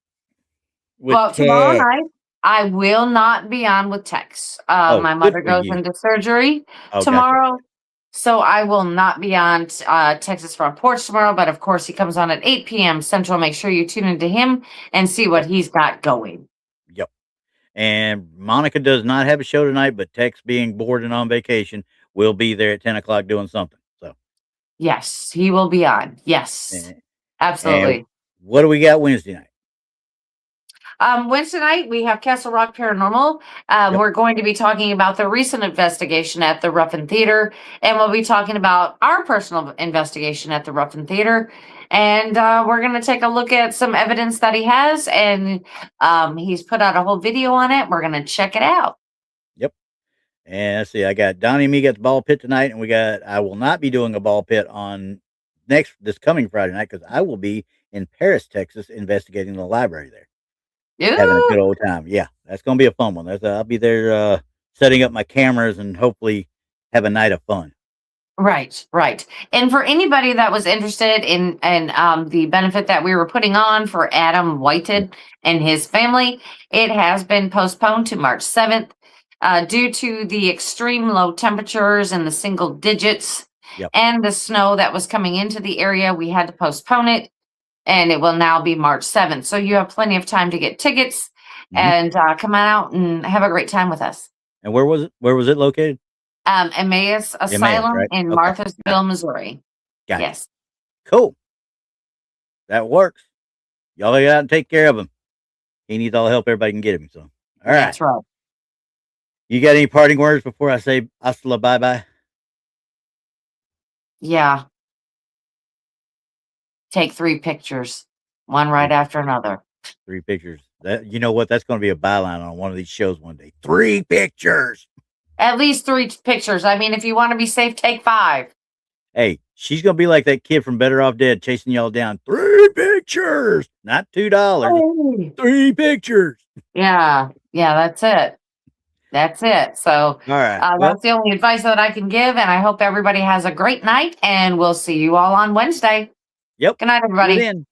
B: Tomorrow night, I will not be on with Tex. My mother goes into surgery tomorrow. Gotcha. So I will not be on Texas Front Porch tomorrow. But of course, he comes on at 8 p.m. Central. Make sure you tune into him and see what he's got going.
C: Yep. And Monica does not have a show tonight, but Tex, being bored and on vacation, will be there at 10 o'clock doing something. So,
B: yes, he will be on. Yes, absolutely.
C: And what do we got Wednesday night?
B: Wednesday night, we have Castle Rock Paranormal. We're going to be talking about the recent investigation at the Ruffin Theater, and we'll be talking about our personal investigation at the Ruffin Theater. And we're going to take a look at some evidence that he has, and he's put out a whole video on it. We're going to check it out.
C: Yep. And let's see, I got Donnie and me got the ball pit tonight, and I will not be doing a ball pit on this coming Friday night because I will be in Paris, Texas, investigating the library there. Having a good old time. Yeah, that's going to be a fun one. I'll be there setting up my cameras and hopefully have a night of fun.
B: Right. And for anybody that was interested in the benefit that we were putting on for Adam Whited and his family, it has been postponed to March 7th due to the extreme low temperatures and the single digits and the snow that was coming into the area. We had to postpone it, and it will now be March 7th. So you have plenty of time to get tickets and come out and have a great time with us.
C: And where was it? Where was it located?
B: Emmaus Asylum in Marthasville, Missouri.
C: Yes. Cool. That works. Y'all get out and take care of him. He needs all the help everybody can get him. So, all right.
B: That's right.
C: You got any parting words before I say hasta la bye-bye?
B: Yeah. Take 3 pictures, one right after another.
C: 3 pictures. You know what? That's going to be a byline on one of these shows one day. 3 pictures.
B: At least 3 pictures. I mean, if you want to be safe, take 5.
C: Hey, she's going to be like that kid from Better Off Dead chasing y'all down. 3 pictures, not $2. 3 pictures.
B: Yeah, that's it. So,
C: all right.
B: That's the only advice that I can give. And I hope everybody has a great night, and we'll see you all on Wednesday.
C: Yep.
B: Good night, everybody.